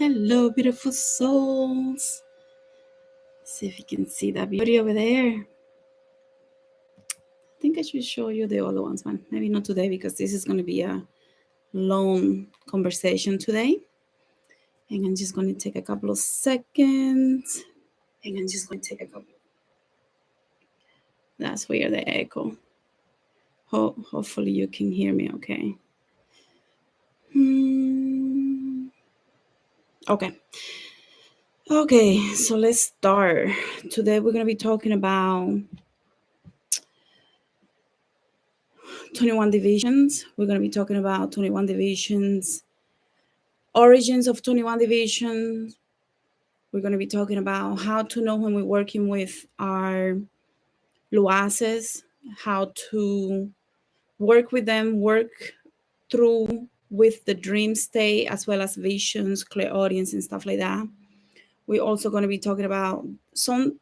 Hello, beautiful souls. See if you can see that beauty over there. I think I should show you the other ones, man. Maybe not today because this is going to be a long conversation today. And I'm just going to take a couple of seconds. That's weird, the echo. Hopefully you can hear me okay. Okay, so let's start. Today we're going to be talking about 21 divisions. We're going to be talking about 21 divisions, origins of 21 divisions. We're going to be talking about how to know when we're working with our luases, how to work with them, work through with the dream state, as well as visions, clairaudience, and stuff like that. We're also going to be talking about some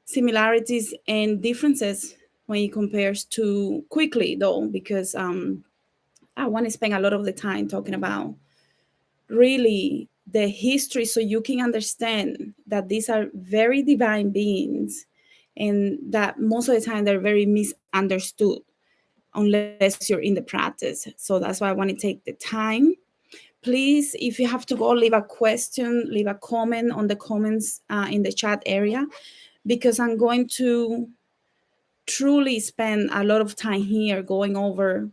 similarities and differences when it compares to quickly, though, because I want to spend a lot of the time talking about really the history so you can understand that these are very divine beings and that most of the time they're very misunderstood unless you're in the practice. So that's why I want to take the time. Please, if you have to go, leave a question, leave a comment on the comments in the chat area, because I'm going to truly spend a lot of time here going over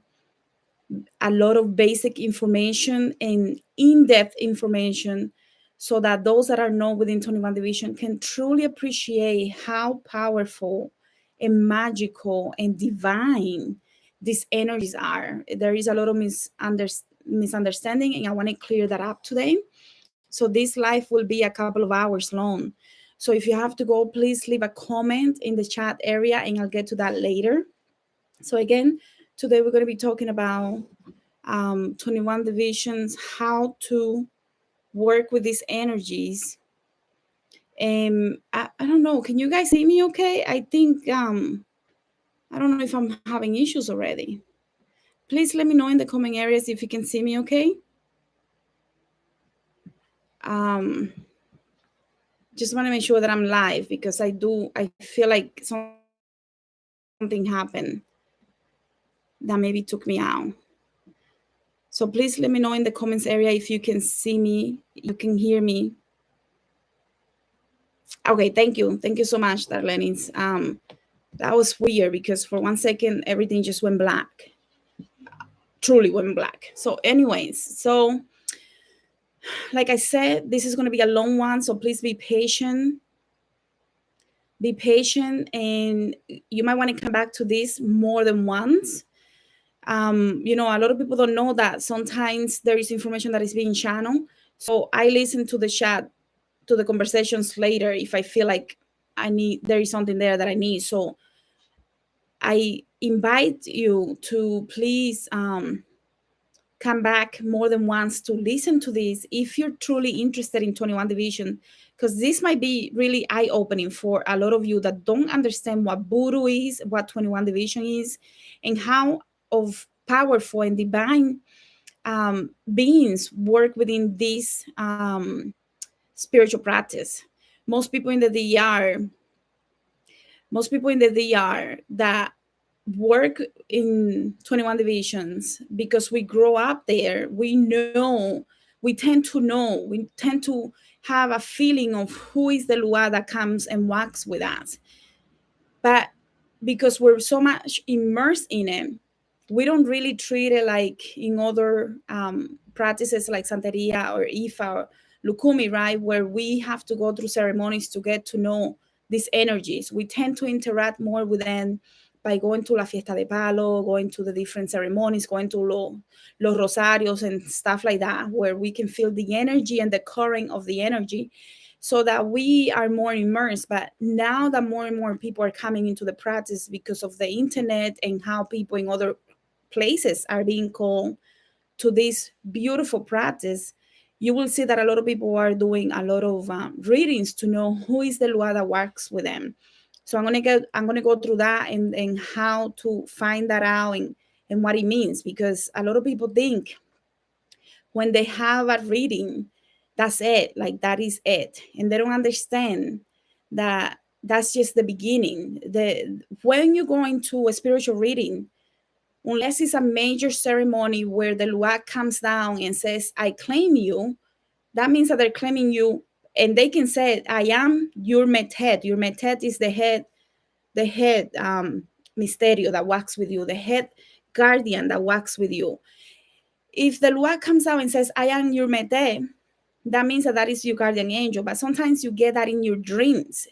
a lot of basic information and in-depth information so that those that are not within 21 division can truly appreciate how powerful and magical and divine these energies are. There is a lot of misunderstanding, and I want to clear that up today. So this live will be a couple of hours long. So if you have to go, please leave a comment in the chat area and I'll get to that later. So again, today we're going to be talking about 21 divisions, how to work with these energies. I don't know, can you guys see me okay? I think, I don't know if I'm having issues already. Please let me know in the comment areas if you can see me okay. Just want to make sure that I'm live because I feel like something happened that maybe took me out. So please let me know in the comments area if you can see me, you can hear me. Okay, thank you. Thank you so much, Darlenis. That was weird because for 1 second, everything just went black. Truly went black. So anyways, so like I said, this is going to be a long one. So please be patient. Be patient, and you might want to come back to this more than once. You know, a lot of people don't know that sometimes there is information that is being channeled. So I listen to the chat, to the conversations later if I feel like there is something there that I need. So I invite you to please come back more than once to listen to this if you're truly interested in 21 division, because this might be really eye-opening for a lot of you that don't understand what voodoo is, what 21 division is, and how of powerful and divine beings work within this spiritual practice. Most people in the DR that work in 21 divisions, because we grow up there, we tend to have a feeling of who is the Lua that comes and walks with us. But because we're so much immersed in it, we don't really treat it like in other practices like Santeria or Ifa or Lukumi, right? Where we have to go through ceremonies to get to know these energies. We tend to interact more with them by going to La Fiesta de Palo, going to the different ceremonies, going to los rosarios and stuff like that, where we can feel the energy and the current of the energy so that we are more immersed. But now that more and more people are coming into the practice because of the internet and how people in other places are being called to this beautiful practice, you will see that a lot of people are doing a lot of readings to know who is the Lua that works with them. So I'm gonna go through that and how to find that out and what it means, because a lot of people think when they have a reading That's it. Like that is it. And they don't understand that that's just the beginning. The When you go into a spiritual reading, unless it's a major ceremony where the Luak comes down and says, I claim you, that means that they're claiming you, and they can say, I am your Metet. Your Metet is the head Misterio that walks with you, the head guardian that walks with you. If the Luak comes out and says, I am your Metet, that means that that is your guardian angel. But sometimes you get that in your dreams.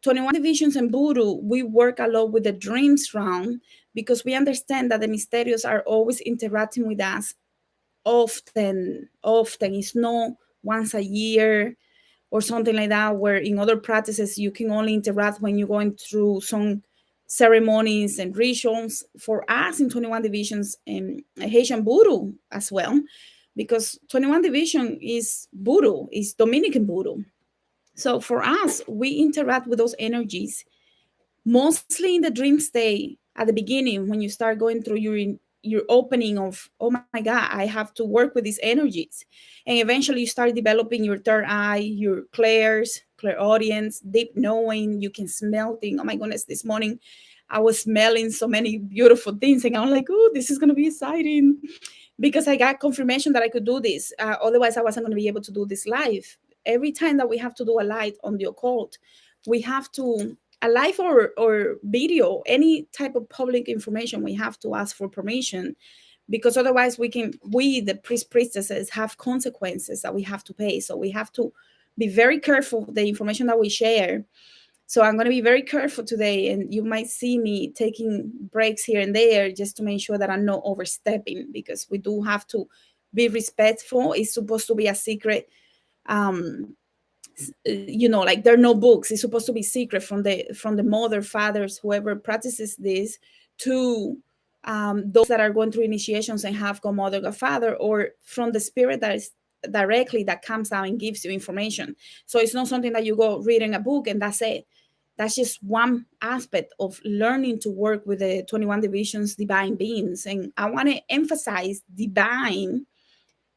21 Divisions and Voodoo, we work a lot with the dreams round because we understand that the Mysterios are always interacting with us often. It's not once a year or something like that, where in other practices you can only interact when you're going through some ceremonies and rituals. For us in 21 Divisions and Haitian Voodoo as well, because 21 Division is Voodoo, is Dominican Voodoo. So for us, we interact with those energies mostly in the dream state at the beginning, when you start going through your opening of, oh my god, I have to work with these energies. And eventually you start developing your third eye, your clairaudience, deep knowing. You can smell things. Oh my goodness, this morning I was smelling so many beautiful things and I'm like, oh, this is going to be exciting, because I got confirmation that I could do this. Otherwise I wasn't going to be able to do this live. Every time that we have to do a light on the occult, we have to, a live or video, any type of public information, we have to ask for permission, because otherwise we the priestesses have consequences that we have to pay. So we have to be very careful with the information that we share. So I'm going to be very careful today, and you might see me taking breaks here and there just to make sure that I'm not overstepping, because we do have to be respectful. It's supposed to be a secret, um, like there are no books. It's supposed to be secret from the mother, fathers, whoever practices this, to those that are going through initiations and have godmother, godfather, or from the spirit that is directly that comes out and gives you information. So it's not something that you go read in a book and that's it. That's just one aspect of learning to work with the 21 divisions divine beings. And I want to emphasize divine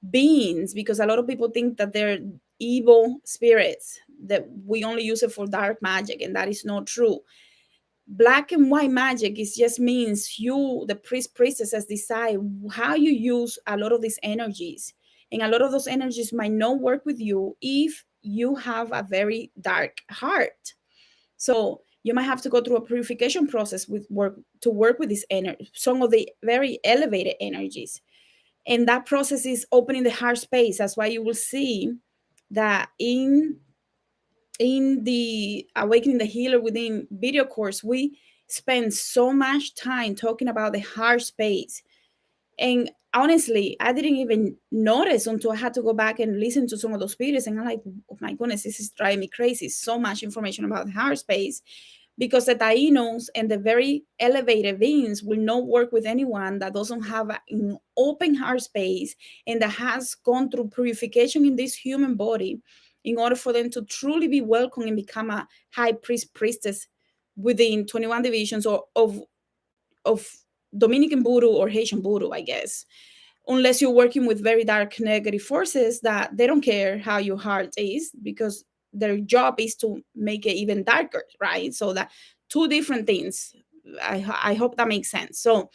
beings, because a lot of people think that they're evil spirits, that we only use it for dark magic, and that is not true. Black and white magic is just means you, the priestesses, decide how you use a lot of these energies, and a lot of those energies might not work with you if you have a very dark heart. So you might have to go through a purification process with work to work with this energy, some of the very elevated energies. And that process is opening the heart space. That's why you will see that in the Awakening the Healer Within video course, we spend so much time talking about the heart space. And honestly, I didn't even notice until I had to go back and listen to some of those videos, and I'm like, oh my goodness, this is driving me crazy. So much information about the heart space, because the Tainos and the very elevated beings will not work with anyone that doesn't have an open heart space and that has gone through purification in this human body, in order for them to truly be welcome and become a high priestess within 21 divisions, or of Dominican voodoo or Haitian voodoo, I guess. Unless you're working with very dark negative forces that they don't care how your heart is, because their job is to make it even darker, right? So that two different things. I hope that makes sense. So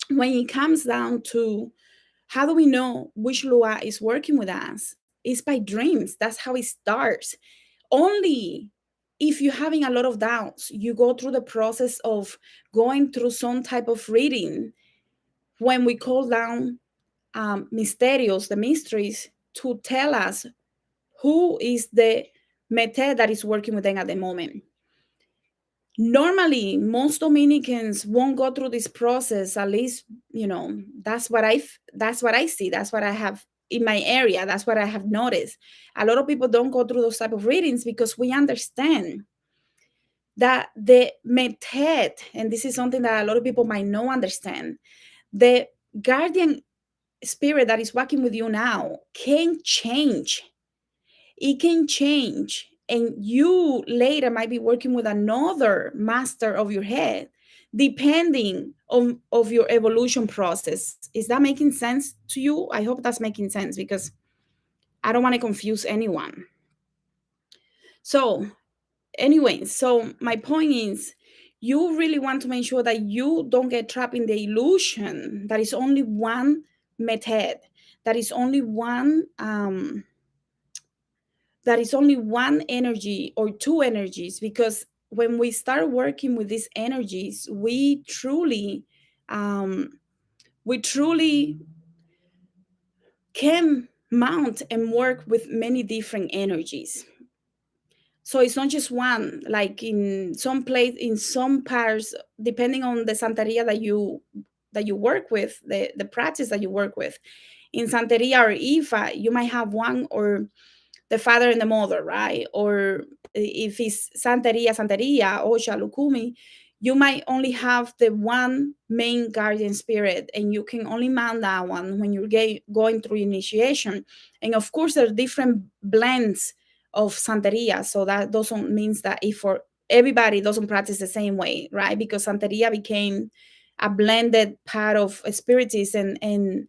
when it comes down to how do we know which Lua is working with us, it's by dreams. That's how it starts. Only if you're having a lot of doubts, you go through the process of going through some type of reading, when we call down mysterios, the mysteries, to tell us who is the mete that is working with them at the moment. Normally, most Dominicans won't go through this process. At least, that's what I see. That's what I have in my area. That's what I have noticed. A lot of people don't go through those type of readings because we understand that the metet, and this is something that a lot of people might not understand, the guardian spirit that is working with you now can change. It can change. And you later might be working with another master of your head, depending on of your evolution process. Is that making sense to you? I hope that's making sense, because I don't want to confuse anyone. So, anyway, so my point is, you really want to make sure that you don't get trapped in the illusion that is only one method, that is only one that is only one energy or two energies, because when we start working with these energies, um, we truly can mount and work with many different energies. So it's not just one, like in some place, in some parts, depending on the santeria that you work with, the practice that you work with. In santeria or ifa, you might have one, or the father and the mother, right? Or if it's Santeria, Santeria, Osha, Lukumi, you might only have the one main guardian spirit, and you can only mount that one when you're going through initiation. And of course, there are different blends of Santeria, so that doesn't means that if for everybody doesn't practice the same way, right? Because Santeria became a blended part of spiritism and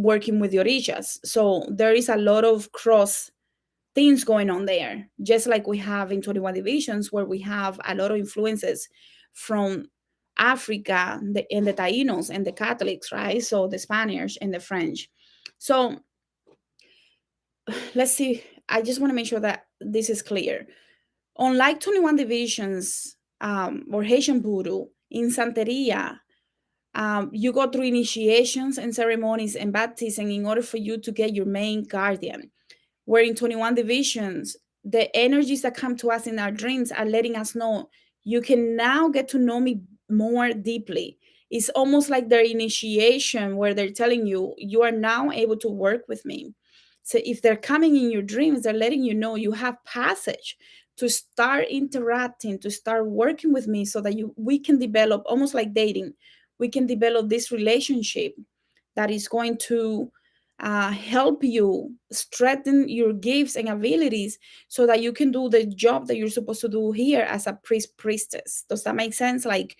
working with the orishas. So there is a lot of cross things going on there, just like we have in 21 divisions, where we have a lot of influences from Africa, and the Tainos and the Catholics, right? So the Spaniards and the French. So let's see. I just want to make sure that this is clear. Unlike 21 divisions or Haitian voodoo, in Santeria, you go through initiations and ceremonies and baptism in order for you to get your main guardian. Where in 21 divisions, the energies that come to us in our dreams are letting us know, you can now get to know me more deeply. It's almost like their initiation, where they're telling you, you are now able to work with me. So if they're coming in your dreams, they're letting you know you have passage to start interacting, to start working with me, so that we can develop, almost like dating, we can develop this relationship that is going to help you strengthen your gifts and abilities, so that you can do the job that you're supposed to do here as a priestess. Does that make sense? Like,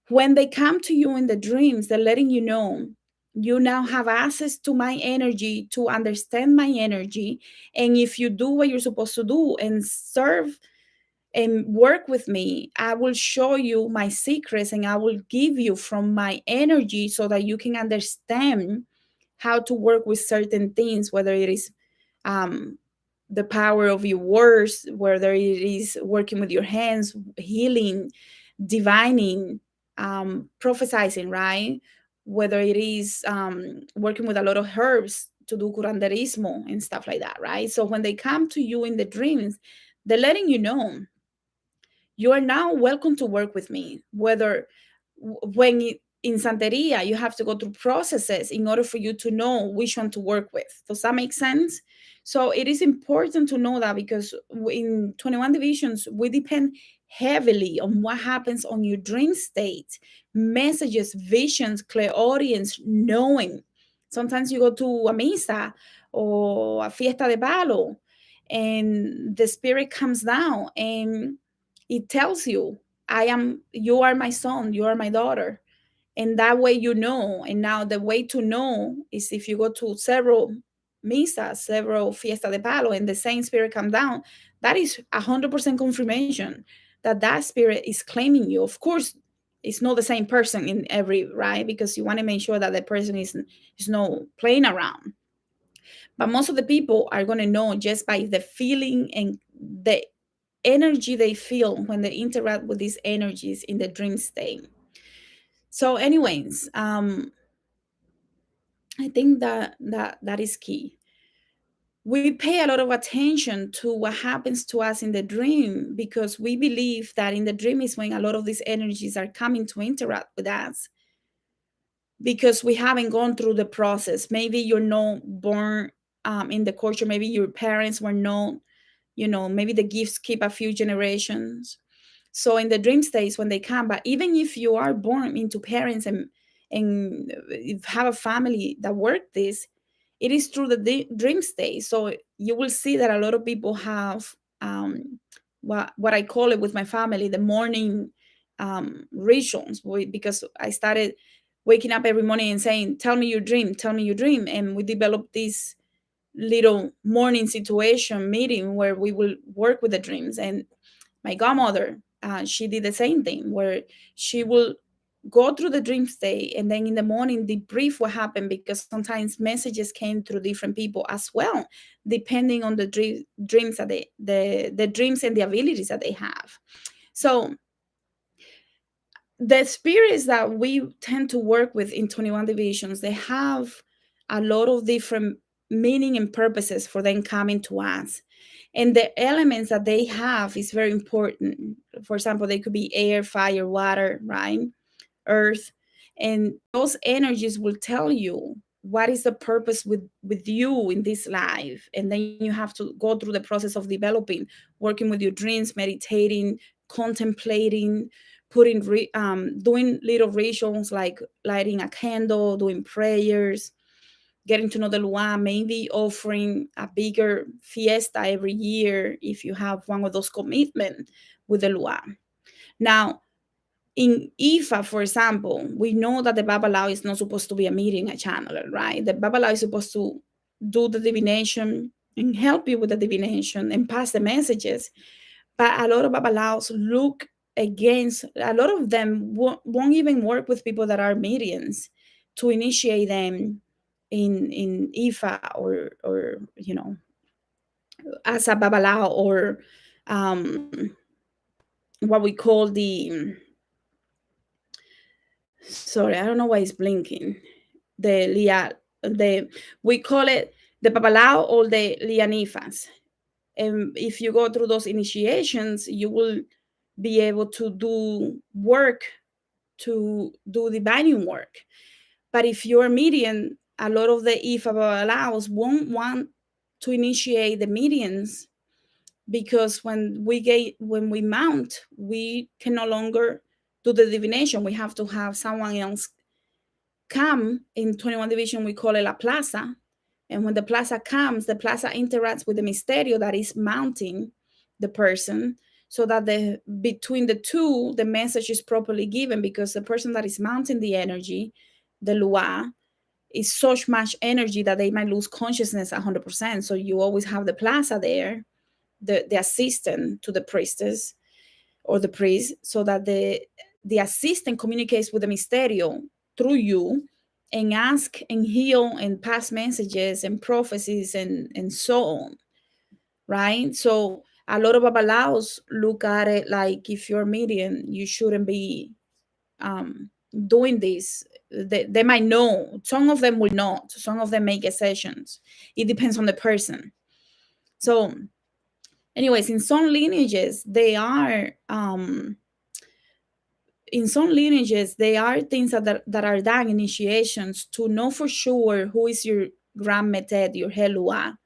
when they come to you in the dreams, they're letting you know, you now have access to my energy, to understand my energy. And if you do what you're supposed to do and serve and work with me, I will show you my secrets, and I will give you from my energy, so that you can understand how to work with certain things, whether it is um, the power of your words, whether it is working with your hands, healing, divining, prophesizing, right? Whether it is working with a lot of herbs to do curanderismo and stuff like that, right? So when they come to you in the dreams, they're letting you know, you are now welcome to work with me. Whether in Santeria, you have to go through processes in order for you to know which one to work with. Does that make sense? So it is important to know that, because in 21 divisions, we depend heavily on what happens on your dream state, messages, visions, clairaudience, knowing. Sometimes you go to a misa or a fiesta de palo, and the spirit comes down and it tells you, you are my son, you are my daughter. And that way you know. And now the way to know is if you go to several misas, several fiesta de palo, and the same spirit come down, that is 100% confirmation that that spirit is claiming you. Of course, it's not the same person in every, right? Because you want to make sure that the person is not playing around. But most of the people are going to know just by the feeling and the energy they feel when they interact with these energies in the dream state. So, anyways, I think that is key. We pay a lot of attention to what happens to us in the dream, because we believe that in the dream is when a lot of these energies are coming to interact with us, because we haven't gone through the process. Maybe you're not born in the culture. Maybe your parents were not, maybe the gifts keep a few generations. So in the dream states, when they come, but even if you are born into parents and have a family that work this, it is through the dream state. So you will see that a lot of people have what I call it with my family, the morning rituals, because I started waking up every morning and saying, tell me your dream, and we developed this little morning situation meeting where we will work with the dreams. And my godmother, she did the same thing, where she will go through the dream state and then in the morning debrief what happened, because sometimes messages came through different people as well, depending on the dreams that the dreams and the abilities that they have. So the spirits that we tend to work with in 21 divisions, they have a lot of different meaning and purposes for them coming to us. And the elements that they have is very important. For example, they could be air, fire, water, right? Earth. And those energies will tell you what is the purpose with you in this life. And then you have to go through the process of developing, working with your dreams, meditating, contemplating, doing little rituals like lighting a candle, doing prayers, getting to know the Lua, maybe offering a bigger fiesta every year if you have one of those commitments with the Lua. Now, in Ifa, for example, we know that the Babalao is not supposed to be a medium, a channeler, right? The Babalao is supposed to do the divination and help you with the divination and pass the messages. But a lot of Babalaos look against, a lot of them won't even work with people that are mediums to initiate them in Ifa, or as a Babalao, or um, what we call the, sorry, I don't know why it's blinking. The the we call it the Babalao or the Lianifas. And if you go through those initiations, you will be able to do work, to do divining work. But if you're a medium, a lot of the Ifa Babalaos won't want to initiate the mediums, because when we mount, we can no longer do the divination. We have to have someone else come. In 21 division, we call it la plaza. And when the plaza comes, the plaza interacts with the misterio that is mounting the person, so that between the two, the message is properly given, because the person that is mounting the energy, the lua, is such much energy that they might lose consciousness 100%. So you always have the plaza there, the assistant to the priestess or the priest, so that the assistant communicates with the misterio through you, and ask and heal and pass messages and prophecies and so on, right? So a lot of babalaos look at it like, if you're a medium, you shouldn't be doing this. They might know, some of them will not, some of them make exceptions. It depends on the person. So anyways, in some lineages, they are things that are done, initiations, to know for sure who is your grand meted, your helua,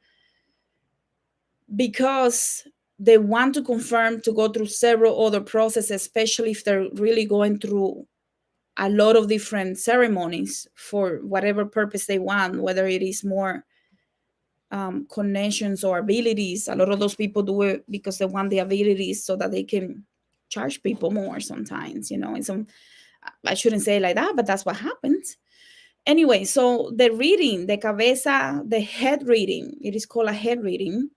because they want to confirm to go through several other processes, especially if they're really going through a lot of different ceremonies for whatever purpose they want, whether it is more connections or abilities. A lot of those people do it because they want the abilities so that they can charge people more sometimes, and some, I shouldn't say it like that, but that's what happens. Anyway, so the reading, the cabeza, the head reading, it is called a head reading.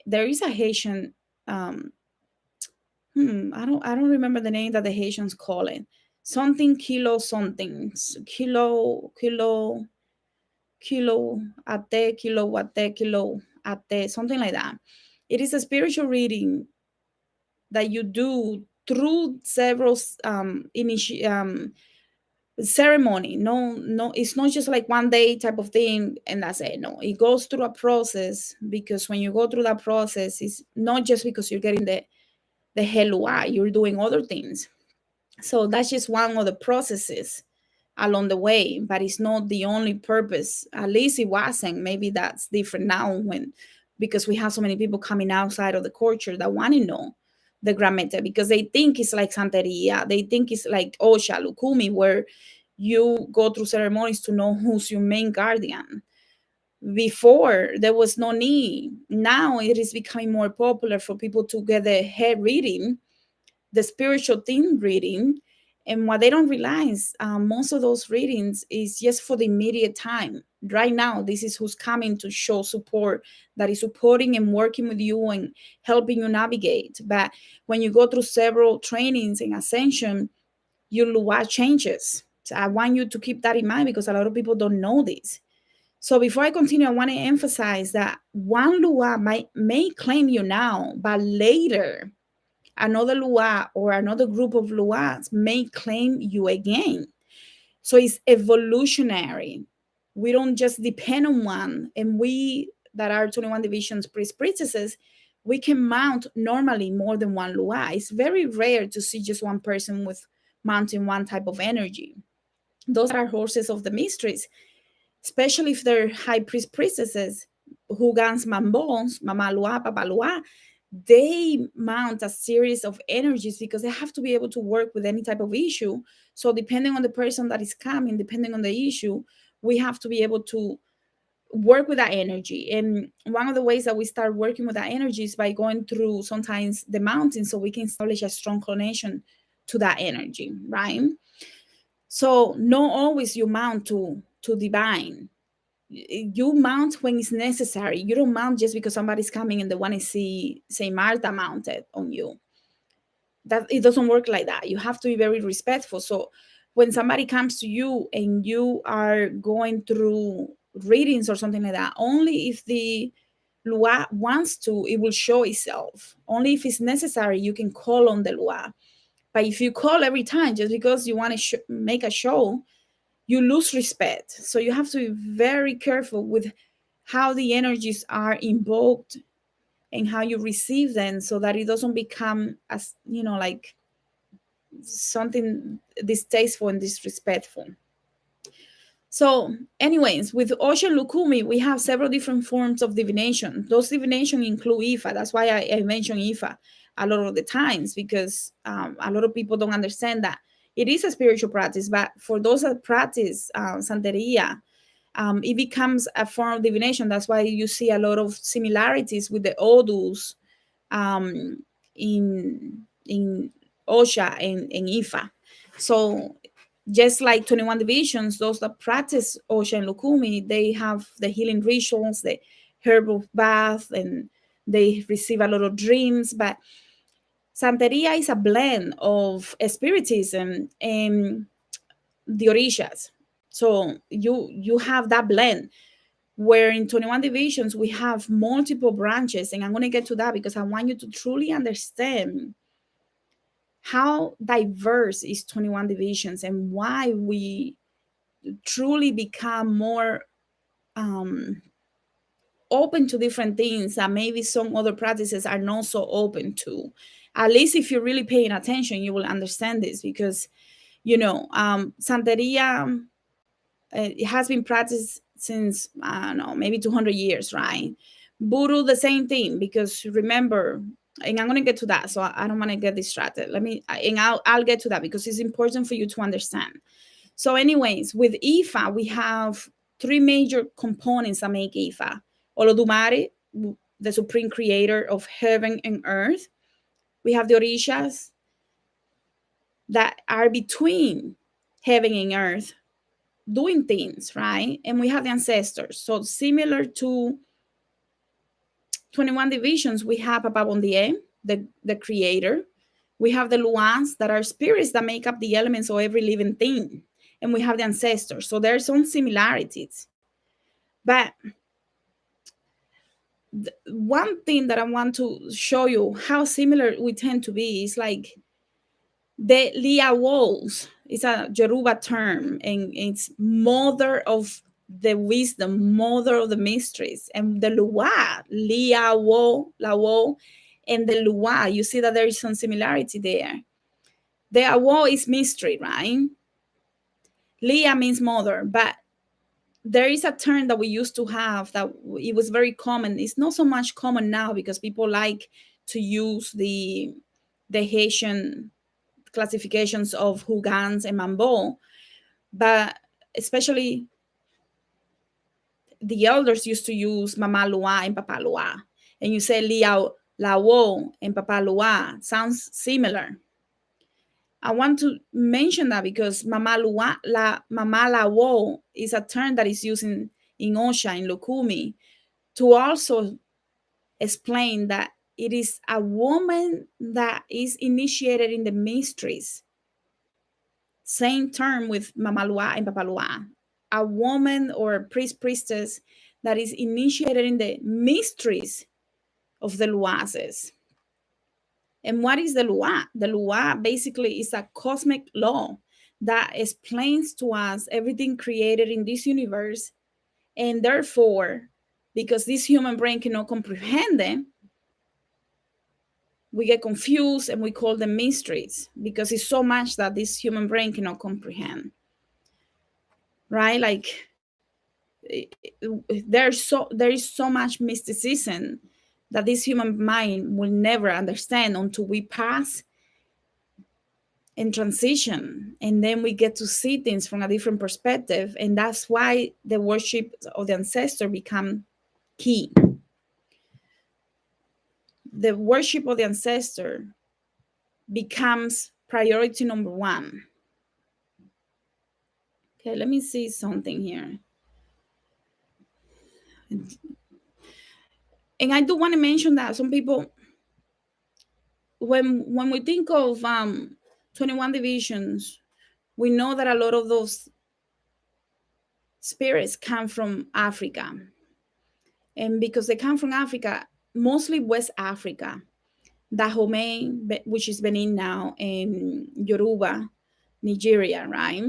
There is a Haitian, um, I don't remember the name that the Haitians call it. Something kilo something, kilo ate, kilo wate, kilo ate, something like that. It is a spiritual reading that you do through several ceremony. No, it's not just like one day type of thing and that's it. No, it goes through a process, because when you go through that process, it's not just because you're getting the helua, you're doing other things. So that's just one of the processes along the way, but it's not the only purpose. At least it wasn't. Maybe that's different now, because we have so many people coming outside of the culture that want to know the Grand Meta, because they think it's like Santeria. They think it's like Osha, Lukumi, where you go through ceremonies to know who's your main guardian. Before, there was no need. Now it is becoming more popular for people to get the head reading, the spiritual thing reading, And what they don't realize, most of those readings is just for the immediate time. Right now, this is who's coming to show support, that is supporting and working with you and helping you navigate. But when you go through several trainings and ascension, your lua changes. So I want you to keep that in mind because a lot of people don't know this. So before I continue, I want to emphasize that one lua may claim you now, but later another lua or another group of luas may claim you again. So it's evolutionary. We don't just depend on one. And we that are 21 divisions priestesses, we can mount normally more than one lua. It's very rare to see just one person with mounting one type of energy. Those are horses of the mysteries, especially if they're high priestesses, Hugans Mambons, Mama Lua, Papa Lua, they mount a series of energies because they have to be able to work with any type of issue. So depending on the person that is coming, depending on the issue, we have to be able to work with that energy. And one of the ways that we start working with that energy is by going through sometimes the mountains so we can establish a strong connection to that energy, right? So not always you mount to divine. You mount when it's necessary. You don't mount just because somebody's coming and they want to see, say, Martha mounted on you. That it doesn't work like that. You have to be very respectful. So when somebody comes to you and you are going through readings or something like that, only if the Lua wants to, it will show itself. Only if it's necessary, you can call on the Lua. But if you call every time just because you want to make a show, you lose respect. So you have to be very careful with how the energies are invoked and how you receive them so that it doesn't become as, like something distasteful and disrespectful. So, anyways, with Ocean Lukumi, we have several different forms of divination. Those divination include Ifa. That's why I mention Ifa a lot of the times, because a lot of people don't understand that it is a spiritual practice. But for those that practice Santeria, it becomes a form of divination. That's why you see a lot of similarities with the Odus in Osha and Ifa. So just like 21 divisions, those that practice Osha and Lukumi, they have the healing rituals, the herbal bath, and they receive a lot of dreams. But Santeria is a blend of spiritism and the Orishas. So you have that blend where in 21 divisions we have multiple branches, and I'm going to get to that because I want you to truly understand how diverse is 21 divisions and why we truly become more open to different things that maybe some other practices are not so open to. At least if you're really paying attention, you will understand this because Santeria, it has been practiced since, I don't know, maybe 200 years, right? Voodoo, the same thing, because remember, and I'm going to get to that, so I don't want to get distracted. I'll get to that because it's important for you to understand. So anyways, with Ifa, we have three major components that make Ifa. Olodumare, the supreme creator of heaven and earth. We have the Orishas that are between heaven and earth, doing things, right? And we have the ancestors. So similar to 21 divisions, we have Papa Bondie, the creator. We have the Luans that are spirits that make up the elements of every living thing. And we have the ancestors. So there are some similarities. But one thing that I want to show you how similar we tend to be is like the Lia Walls. It's a Yoruba term, and it's mother of the wisdom, mother of the mysteries. And the Lua, Lia Wo, La Wo, and the Lua, you see that there is some similarity there. The Awo is mystery, right? Lia means mother, but there is a term that we used to have that it was very common. It's not so much common now because people like to use the Haitian classifications of Hugans and Mambo, but especially the elders used to use Mama Lua and Papa Lua. And you say Liao Lawo and Papa Lua. Sounds similar. I want to mention that because Mama Lawo is a term that is used in Osha, in Lukumi, to also explain that it is a woman that is initiated in the mysteries. Same term with Mama Lua and Papa Lua. A woman or a priestess that is initiated in the mysteries of the Luases. And what is the Lua? The Lua basically is a cosmic law that explains to us everything created in this universe. And therefore, because this human brain cannot comprehend them, we get confused and we call them mysteries because it's so much that this human brain cannot comprehend. Right? Like there is so much mysticism that this human mind will never understand until we pass and transition, and then we get to see things from a different perspective. And that's why the worship of the ancestor become key. The worship of the ancestor becomes priority number one. Okay, let me see something here. And I do want to mention that some people, when we think of 21 divisions, we know that a lot of those spirits come from Africa. And because they come from Africa, mostly West Africa, Dahomey, which is Benin now, and Yoruba, Nigeria, right?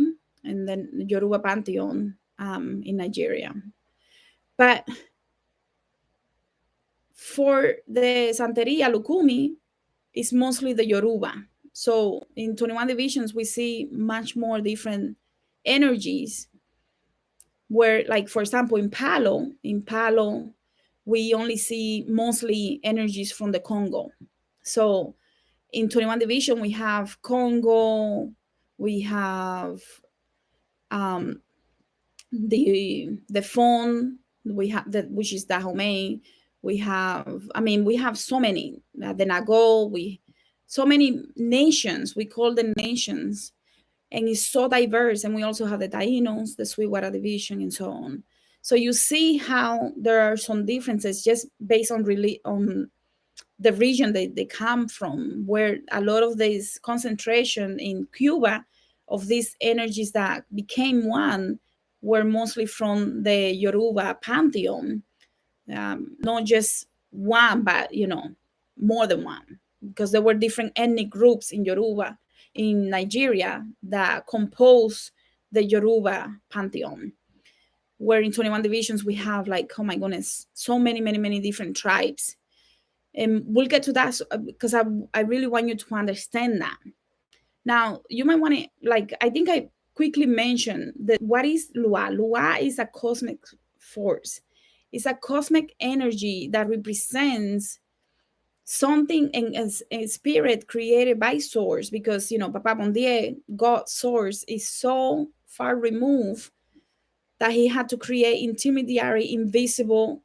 And then Yoruba Pantheon in Nigeria. But for the Santeria, Lukumi, it's mostly the Yoruba. So in 21 divisions, we see much more different energies where, like, for example, in Palo, we only see mostly energies from the Congo. So in 21 division, we have Congo, we have the Fon, we have that, which is Dahomey. We have, we have so many, the Nago, so many nations, we call them nations, and it's so diverse. And we also have the Tainos, the Sweetwater division, and so on. So you see how there are some differences just based on the region they come from, where a lot of this concentration in Cuba of these energies that became one were mostly from the Yoruba pantheon, not just one, but more than one, because there were different ethnic groups in Yoruba in Nigeria that compose the Yoruba pantheon. Where in 21 divisions we have, like, oh my goodness, so many different tribes. And we'll get to that because I really want you to understand that. Now, you might want to, like, I think I quickly mentioned that what is Lua? Lua is a cosmic force. It's a cosmic energy that represents something in a spirit created by source, because Papa Bondie, God's source, is so far removed that he had to create intermediary, invisible,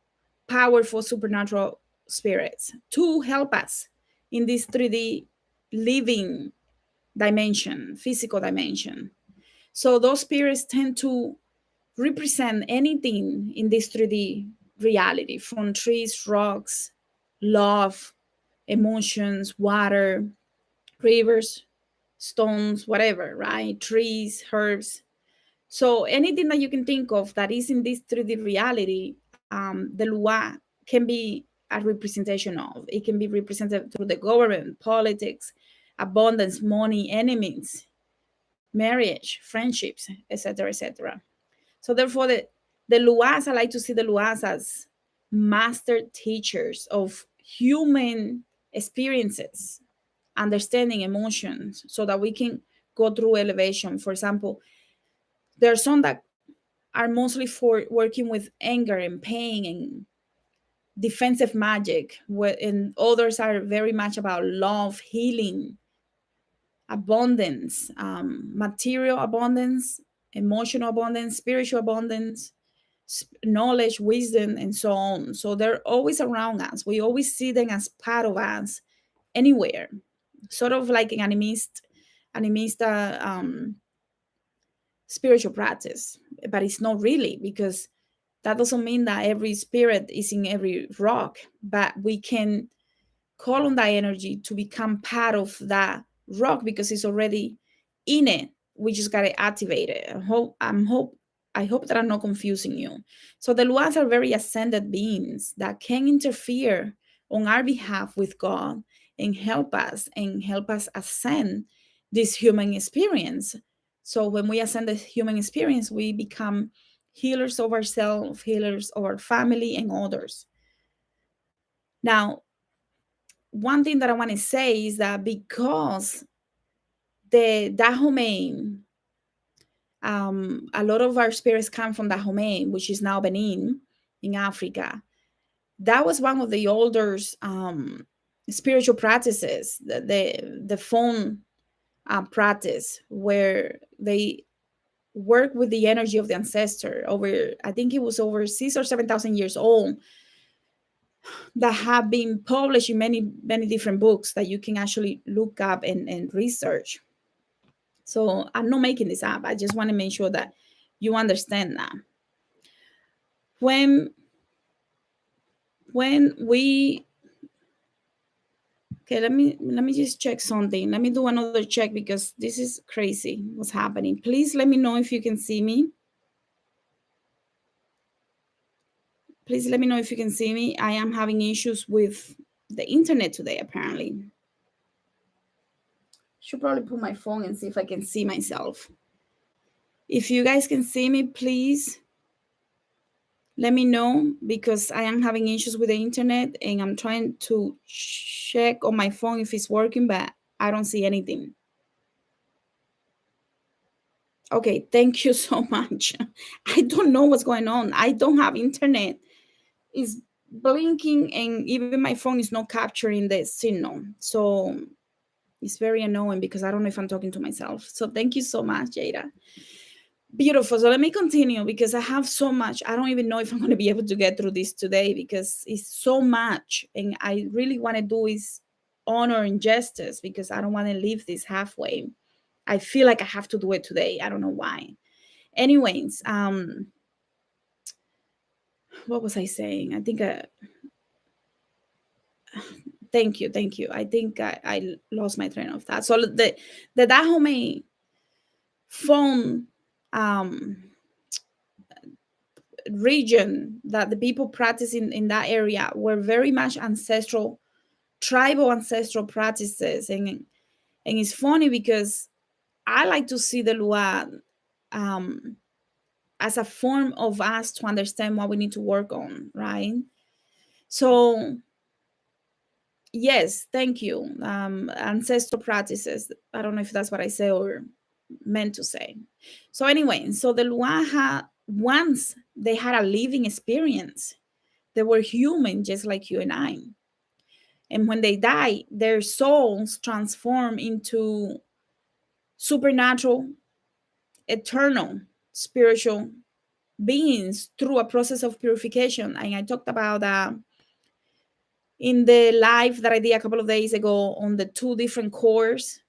powerful supernatural spirits to help us in this 3D living dimension, physical dimension. So those spirits tend to represent anything in this 3D reality, from trees, rocks, love, emotions, water, rivers, stones, whatever, right? Trees, herbs. So anything that you can think of that is in this 3D reality, the Lua can be a representation of. It can be represented through the government, politics, abundance, money, enemies, marriage, friendships, etc., etc. So therefore, the Luas, I like to see the Luas as master teachers of human experiences, understanding emotions, so that we can go through elevation. For example, there are some that are mostly for working with anger and pain and defensive magic, and others are very much about love, healing, abundance, material abundance, emotional abundance, spiritual abundance, knowledge, wisdom, and so on. So they're always around us. We always see them as part of us anywhere, sort of like an animist animista spiritual practice, but it's not really, because that doesn't mean that every spirit is in every rock, but we can call on that energy to become part of that rock because it's already in it. We just gotta activate it. I hope that I'm not confusing you. So the Luas are very ascended beings that can interfere on our behalf with God and help us ascend this human experience. So when we ascend the human experience, we become healers of ourselves, healers of our family and others. Now, one thing that I want to say is that because the Dahomey, a lot of our spirits come from Dahomey, which is now Benin in Africa. That was one of the older spiritual practices, the phone practice, where they work with the energy of the ancestor over, I think it was over 6 or 7,000 years old, that have been published in many different books that you can actually look up and research. So I'm not making this up. I just want to make sure that you understand that. When we okay, let me just check something. Let me do another check because this is crazy what's happening. Please let me know if you can see me. Please let me know if you can see me. I am having issues with the internet today, apparently. Should probably put my phone and see if I can see myself. If you guys can see me, please let me know, because I am having issues with the internet and I'm trying to check on my phone if it's working, but I don't see anything. Okay, thank you so much. I don't know what's going on. I don't have internet. It's blinking and even my phone is not capturing the signal. So it's very annoying because I don't know if I'm talking to myself. So thank you so much, Jada. Beautiful. So let me continue because I have so much. I don't even know if I'm going to be able to get through this today because it's so much. And I really want to do is honor and justice because I don't want to leave this halfway. I feel like I have to do it today. I don't know why. Anyways, what was I saying? I think thank you. I think I lost my train of thought. So the Dahomey phone region that the people practice in that area were very much ancestral, tribal ancestral practices. And it's funny because I like to see the Lua as a form of us to understand what we need to work on, right? So yes, thank you. Ancestral practices. I don't know if that's what I say or meant to say. So anyway, so the Lua once they had a living experience. They were human, just like you and I. And when they die, their souls transform into supernatural, eternal, spiritual beings through a process of purification. And I talked about that in the live that I did a couple of days ago on the two different cores,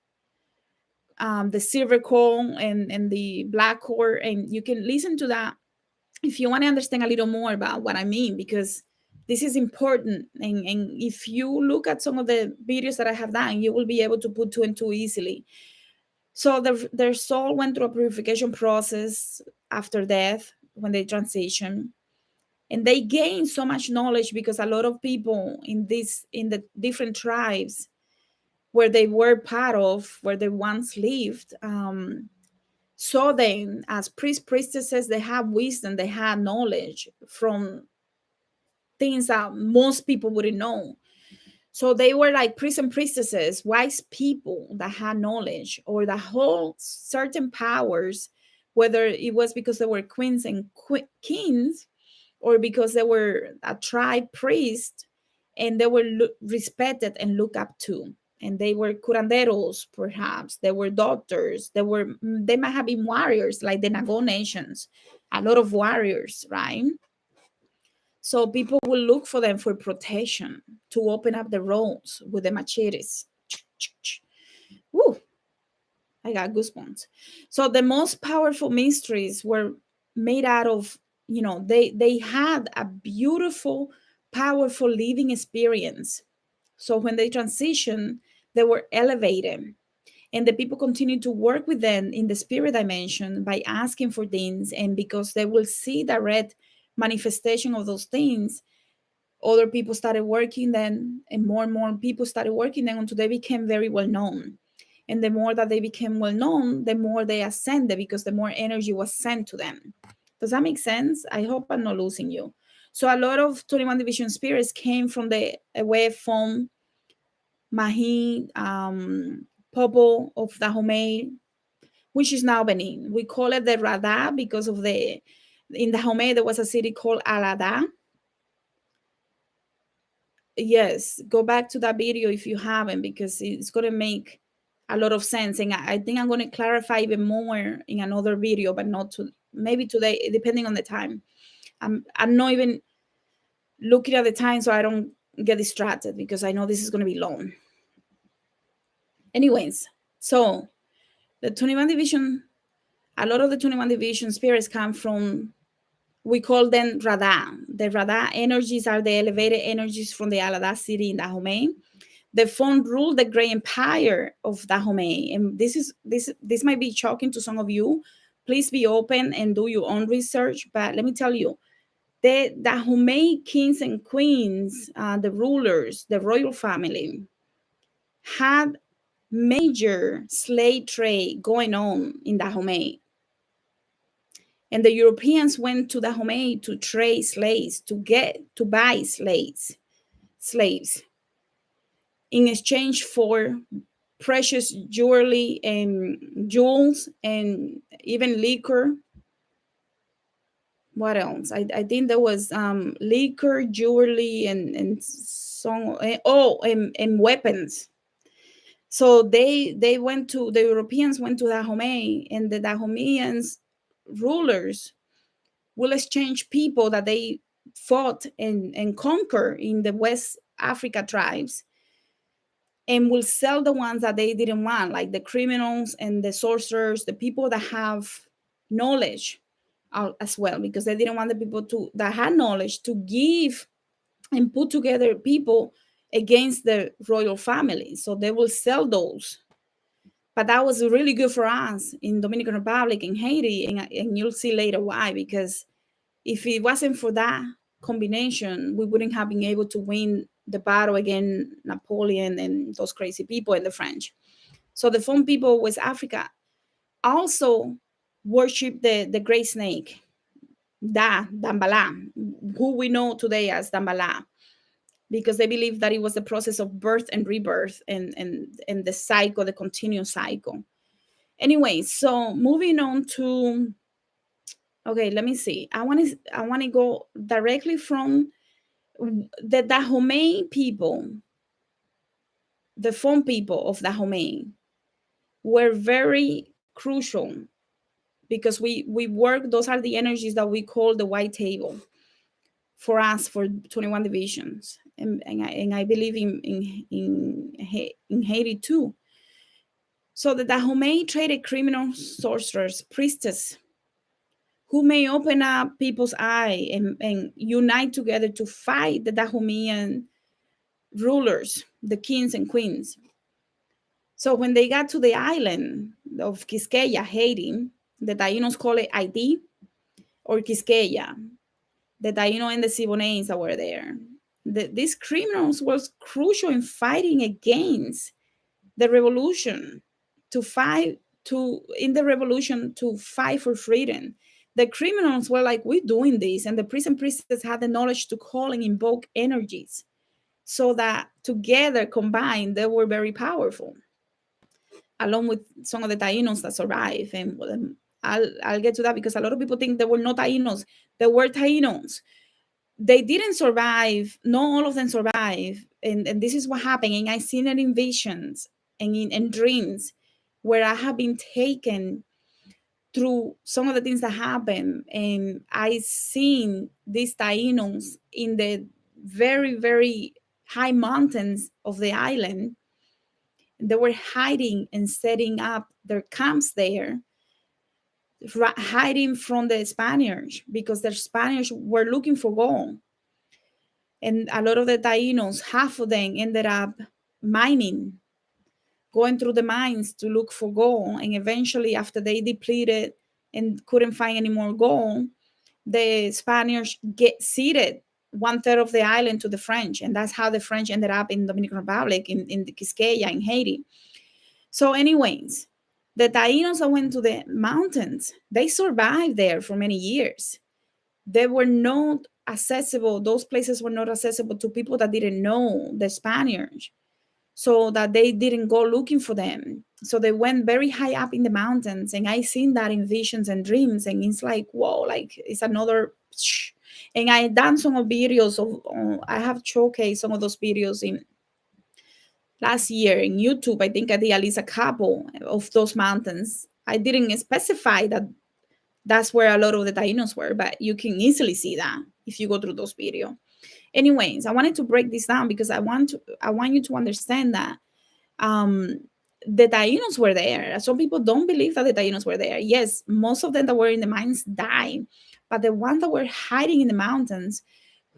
the silver core and the black core. And you can listen to that if you want to understand a little more about what I mean, because this is important. And if you look at some of the videos that I have done, you will be able to put two and two easily. So their soul went through a purification process after death when they transition. And they gained so much knowledge because a lot of people in the different tribes where they were part of, where they once lived, saw them as priestesses. They have wisdom, they had knowledge from things that most people wouldn't know. So they were like priests and priestesses, wise people that had knowledge or that hold certain powers, whether it was because they were queens and kings or because they were a tribe priest and they were respected and looked up to. And they were curanderos, perhaps. They were doctors. They might have been warriors, like the Nago nations. A lot of warriors, right? So people will look for them for protection to open up the roads with the machetes. Woo. I got goosebumps. So the most powerful mysteries were made out of, they had a beautiful, powerful living experience. So when they transitioned, they were elevated. And the people continued to work with them in the spirit dimension by asking for things. And because they will see direct manifestation of those things, other people started working then, and more people started working then until they became very well known. And the more that they became well known, the more they ascended because the more energy was sent to them. Does that make sense? I hope I'm not losing you. So a lot of 21 division spirits came from the away from Mahi, Popo of Dahomey, which is now Benin. We call it the Rada because of in Dahomey there was a city called Alada. Yes, go back to that video if you haven't, because it's going to make a lot of sense. And I think I'm going to clarify even more in another video, but not to maybe today, depending on the time. I'm not even looking at the time so I don't get distracted, because I know this is going to be long. Anyways, so the 21 division, a lot of the 21 division spirits come from, we call them Rada. The Rada energies are the elevated energies from the Alada city in Dahomey. The Fon ruled the great empire of Dahomey. And this might be shocking to some of you. Please be open and do your own research. But let me tell you, the Dahomey kings and queens, the rulers, the royal family, had major slave trade going on in Dahomey. And the Europeans went to Dahomey to trade slaves, to buy slaves in exchange for precious jewelry and jewels and even liquor. What else? I think there was liquor, jewelry, and some and weapons. So the Europeans went to Dahomey, and the Dahomeans rulers will exchange people that they fought and conquer in the West Africa tribes, and will sell the ones that they didn't want, like the criminals and the sorcerers, the people that have knowledge as well, because they didn't want the people that had knowledge to give and put together people against the royal family. So they will sell those. But that was really good for us in Dominican Republic and Haiti, and you'll see later why. Because if it wasn't for that combination, we wouldn't have been able to win the battle against Napoleon and those crazy people and the French. So the Fon people, West Africa, also worship the great snake, Dambala, who we know today as Dambala, because they believe that it was the process of birth and rebirth, and the cycle, the continuous cycle. Anyway, so moving on to, okay, let me see. I want to go directly from the Dahomey people, the Fon people of Dahomey were very crucial, because we work, those are the energies that we call the white table for us, for 21 divisions. And I believe in Haiti too. So the Dahomey traded criminals, sorcerers, priestesses, who may open up people's eye and unite together to fight the Dahomean rulers, the kings and queens. So when they got to the island of Quisqueya, Haiti, the Tainos call it Haiti or Quisqueya, the Taino and the Siboneyes that were there. These criminals was crucial in fighting against the revolution, to fight in the revolution to fight for freedom. The criminals were like, we're doing this, and the priests and priestesses had the knowledge to call and invoke energies, so that together combined they were very powerful, along with some of the Tainos that survived. And I'll get to that, because a lot of people think there were no Tainos. There were Tainos. They didn't survive. Not all of them survived. And this is what happened. And I've seen it in visions and in dreams, where I have been taken through some of the things that happen. And I've seen these Tainos in the very, very high mountains of the island. They were hiding and setting up their camps there, hiding from the Spaniards because the Spaniards were looking for gold. And a lot of the Tainos, half of them ended up mining, going through the mines to look for gold. And eventually, after they depleted and couldn't find any more gold, the Spaniards get ceded one third of the island to the French. And that's how the French ended up in Dominican Republic, in the Quisqueya, in Haiti. So anyways, the Tainos that went to the mountains, they survived there for many years. They were not accessible. Those places were not accessible to people that didn't know the Spaniards, so that they didn't go looking for them. So they went very high up in the mountains, and I seen that in visions and dreams, and it's like, whoa, like it's another. And I done some of videos of, I have showcased some of those videos in last year in YouTube. I think I did at least a couple of those mountains. I didn't specify that that's where a lot of the Tainos were, but you can easily see that if you go through those videos. Anyways, I wanted to break this down because I want you to understand that um, the Tainos were there. Some people don't believe that the Tainos were there. Yes, most of them that were in the mines died, but the ones that were hiding in the mountains,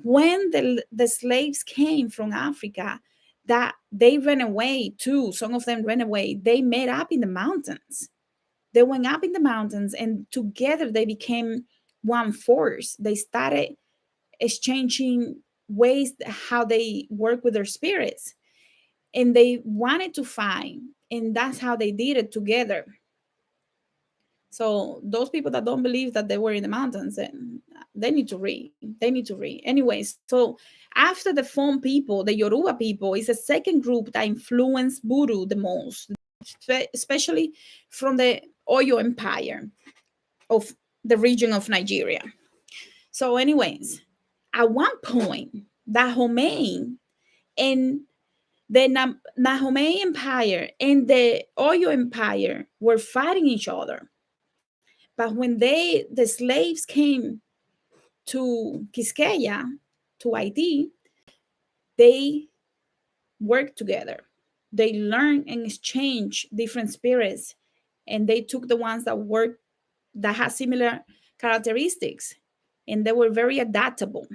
when the slaves came from Africa, that they ran away too. Some of them ran away. They met up in the mountains. They went up in the mountains, and together they became one force. They started exchanging ways how they work with their spirits, and they wanted to find, and that's how they did it together. So those people that don't believe that they were in the mountains, and they need to read. They need to read. Anyway, so after the Fon people, the Yoruba people is a second group that influenced voodoo the most, especially from the Oyo Empire of the region of Nigeria. So, anyways, at one point, Dahomey and the Dahomey Empire and the Oyo Empire were fighting each other. But when the slaves came to Quisqueya, to Haiti, they worked together. They learned and exchanged different spirits, and they took the ones that worked, that had similar characteristics, and they were very adaptable.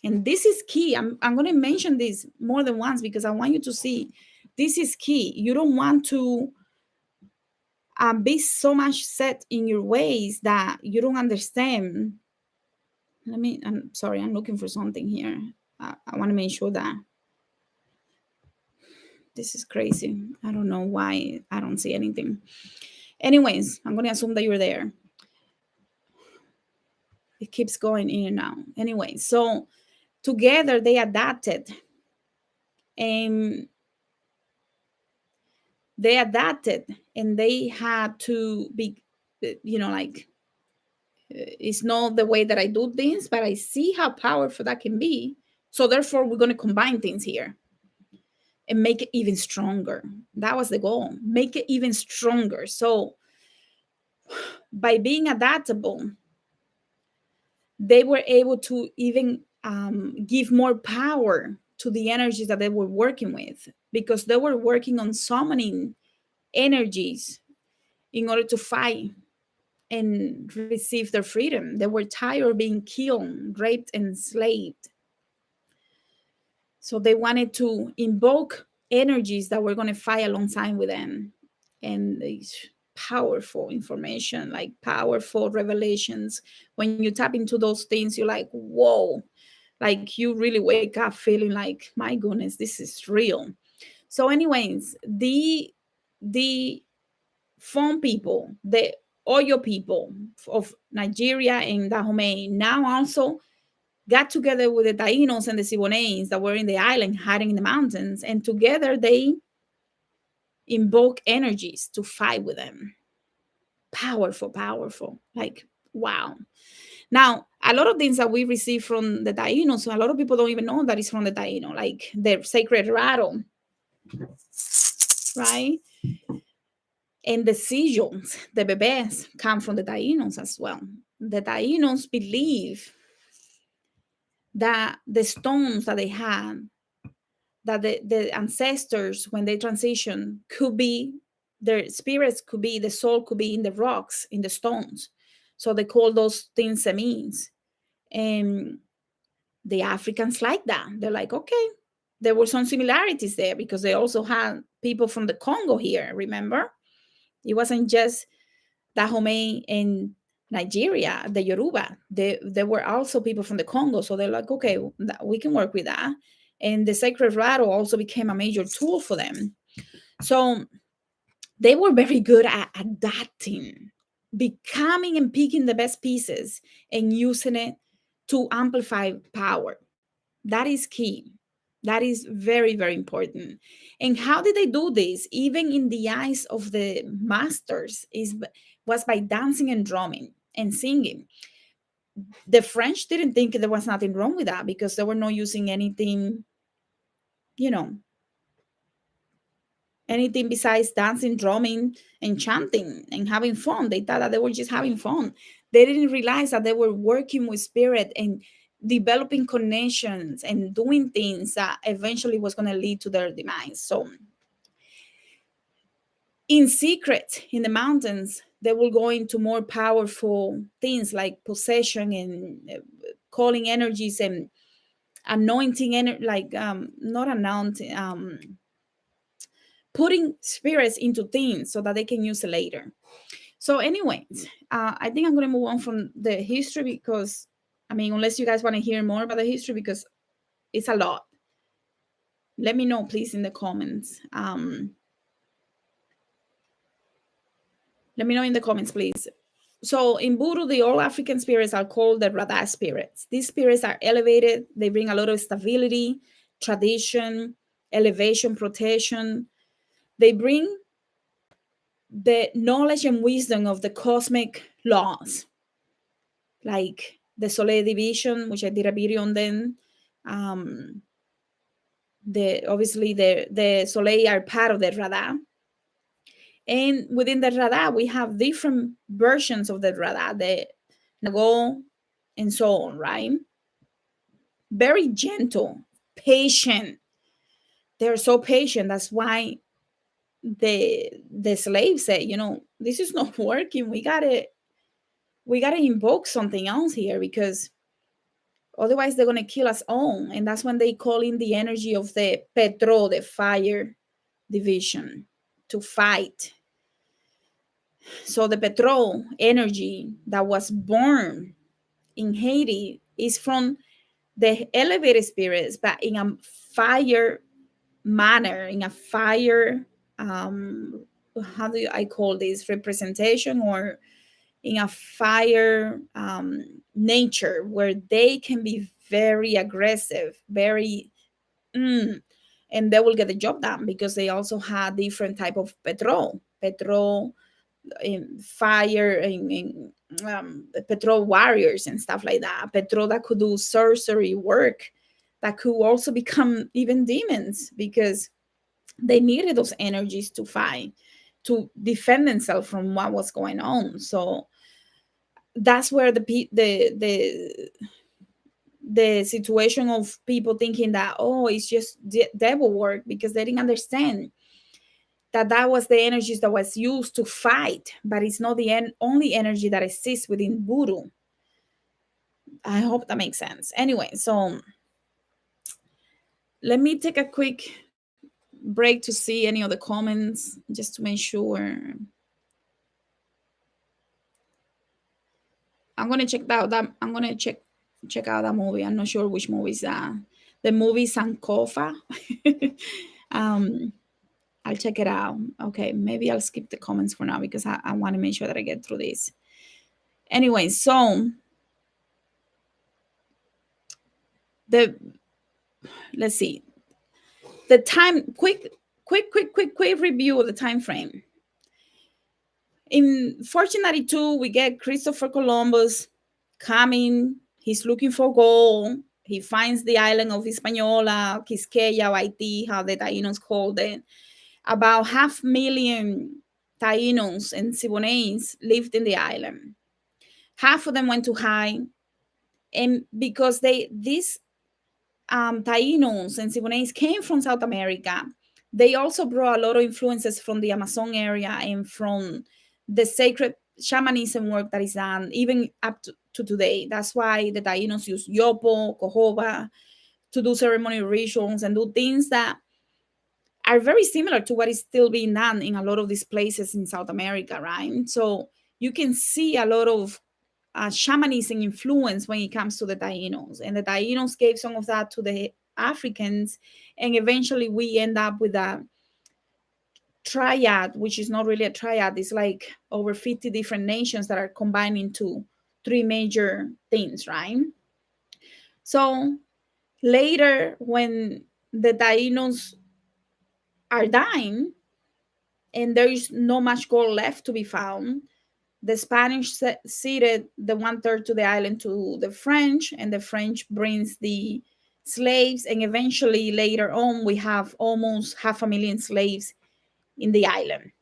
And this is key. I'm going to mention this more than once because I want you to see this is key. You don't want to be so much set in your ways that you don't understand. I'm sorry, I'm looking for something here. I want to make sure that this is crazy. I don't know why I don't see anything. Anyways, I'm going to assume that you're there. It keeps going in and out. Anyway, so together they adapted, and they had to be, like, it's not the way that I do things, but I see how powerful that can be. So therefore, we're going to combine things here and make it even stronger. That was the goal. Make it even stronger. So by being adaptable, they were able to even give more power to the energies that they were working with, because they were working on summoning energies in order to fight and receive their freedom. They were tired of being killed, raped, and enslaved. So they wanted to invoke energies that were going to fight alongside with them. And these powerful information, like powerful revelations. When you tap into those things, you're like, whoa, like you really wake up feeling like, my goodness, this is real. So anyways, the Fon people, the Oyo people of Nigeria and Dahomey now also got together with the Tainos and the Siboneyes that were in the island hiding in the mountains, and together they invoke energies to fight with them. Powerful, powerful. Like, wow. Now, a lot of things that we receive from the Tainos, so a lot of people don't even know that it's from the Taino, like the sacred rattle, right? And the sigils, the bebés, come from the Tainos as well. The Tainos believe that the stones that they had, that the ancestors, when they transition, could be, their spirits could be, the soul could be in the rocks, in the stones. So they call those things semines. And the Africans like that. They're like, okay, there were some similarities there because they also had people from the Congo here, remember? It wasn't just Dahomey in Nigeria, the Yoruba. There were also people from the Congo. So they're like, okay, we can work with that. And the sacred rattle also became a major tool for them. So they were very good at adapting, becoming and picking the best pieces and using it to amplify power. That is key. That is very, very important. And how did they do this? Even in the eyes of the masters, was by dancing and drumming and singing. The French didn't think there was nothing wrong with that because they were not using anything, you know, anything besides dancing, drumming, and chanting and having fun. They thought that they were just having fun. They didn't realize that they were working with spirit and developing connections and doing things that eventually was going to lead to their demise. So, in secret, in the mountains, they will go into more powerful things like possession and calling energies and anointing, like not anointing, putting spirits into things so that they can use it later. So, anyways, I think I'm going to move on from the history because, I mean, unless you guys want to hear more about the history, because it's a lot. Let me know, please, in the comments. Let me know in the comments, please. So, in Voodoo, the all African spirits are called the Rada spirits. These spirits are elevated. They bring a lot of stability, tradition, elevation, protection. They bring the knowledge and wisdom of the cosmic laws, like the Soleil division, which I did a video on then. The obviously the Soleil are part of the Rada, and within the Rada we have different versions of the Rada, the Nago, and so on. Right? Very gentle, patient. They're so patient. That's why the slaves say, this is not working. We gotta invoke something else here because otherwise they're gonna kill us all. And that's when they call in the energy of the Petro, the fire division, to fight. So the Petro energy that was born in Haiti is from the elevated spirits, but in a fire manner, in a fire, how do I call this, representation, or in a fire nature where they can be very aggressive, very and they will get the job done because they also had different type of petrol in fire and petrol warriors and stuff like that. Petrol that could do sorcery work, that could also become even demons because they needed those energies to fight, to defend themselves from what was going on. So that's where the situation of people thinking that, oh, it's just devil work, because they didn't understand that that was the energies that was used to fight, but it's not the only energy that exists within voodoo. I hope that makes sense. Anyway, so let me take a quick break to see any of the comments just to make sure. I'm gonna check that. I'm gonna check out that movie. I'm not sure which movie is that. The movie Sankofa. um, I'll check it out. Okay, maybe I'll skip the comments for now because I want to make sure that I get through this. Anyway, so the let's see the time. Quick review of the time frame. In 1492, we get Christopher Columbus coming. He's looking for gold. He finds the island of Hispaniola, Quisqueya, Haiti, how the Taínos called it. About 500,000 Taínos and Siboneyes lived in the island. Half of them went to hide, and because Taínos and Siboneyes came from South America, they also brought a lot of influences from the Amazon area and from the sacred shamanism work that is done even up to today. That's why the Taínos use yopo, cojoba to do ceremonial rituals and do things that are very similar to what is still being done in a lot of these places in South America, right? So you can see a lot of shamanism influence when it comes to the Taínos, and the Taínos gave some of that to the Africans, and eventually we end up with a triad, which is not really a triad. It's like over 50 different nations that are combined into three major things, right? So later, when the Taínos are dying and there is no much gold left to be found, the Spanish ceded the one third to the island to the French, and the French brings the slaves. And eventually, later on, we have almost 500,000 slaves in the island.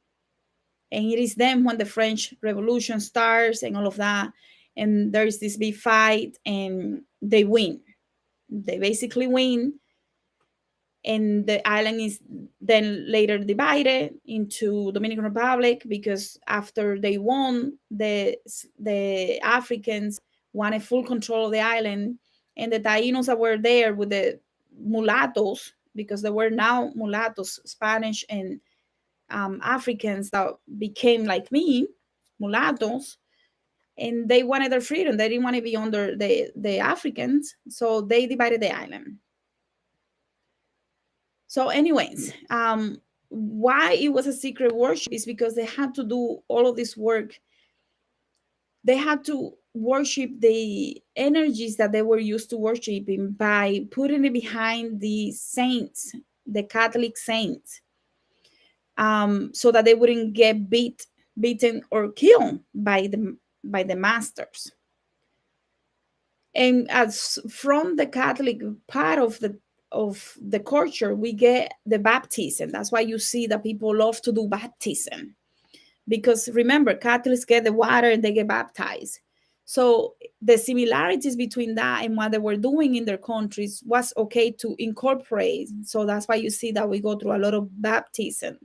And it is then when the French Revolution starts and all of that. And there's this big fight, and they win. They basically win, and the island is then later divided into Dominican Republic, because after they won, the Africans wanted full control of the island, and the Taínos that were there with the mulattoes, because there were now mulattoes, Spanish and Africans that became like me, mulattoes, and they wanted their freedom. They didn't want to be under the Africans, so they divided the island. So, anyways, why it was a secret worship is because they had to do all of this work. They had to worship the energies that they were used to worshiping by putting it behind the saints, the Catholic saints, so that they wouldn't get beaten, or killed by the masters. And as from the Catholic part of the culture, we get the baptism. That's why you see that people love to do baptism, because remember, Catholics get the water and they get baptized. So the similarities between that and what they were doing in their countries was okay to incorporate. So that's why you see that we go through a lot of baptism.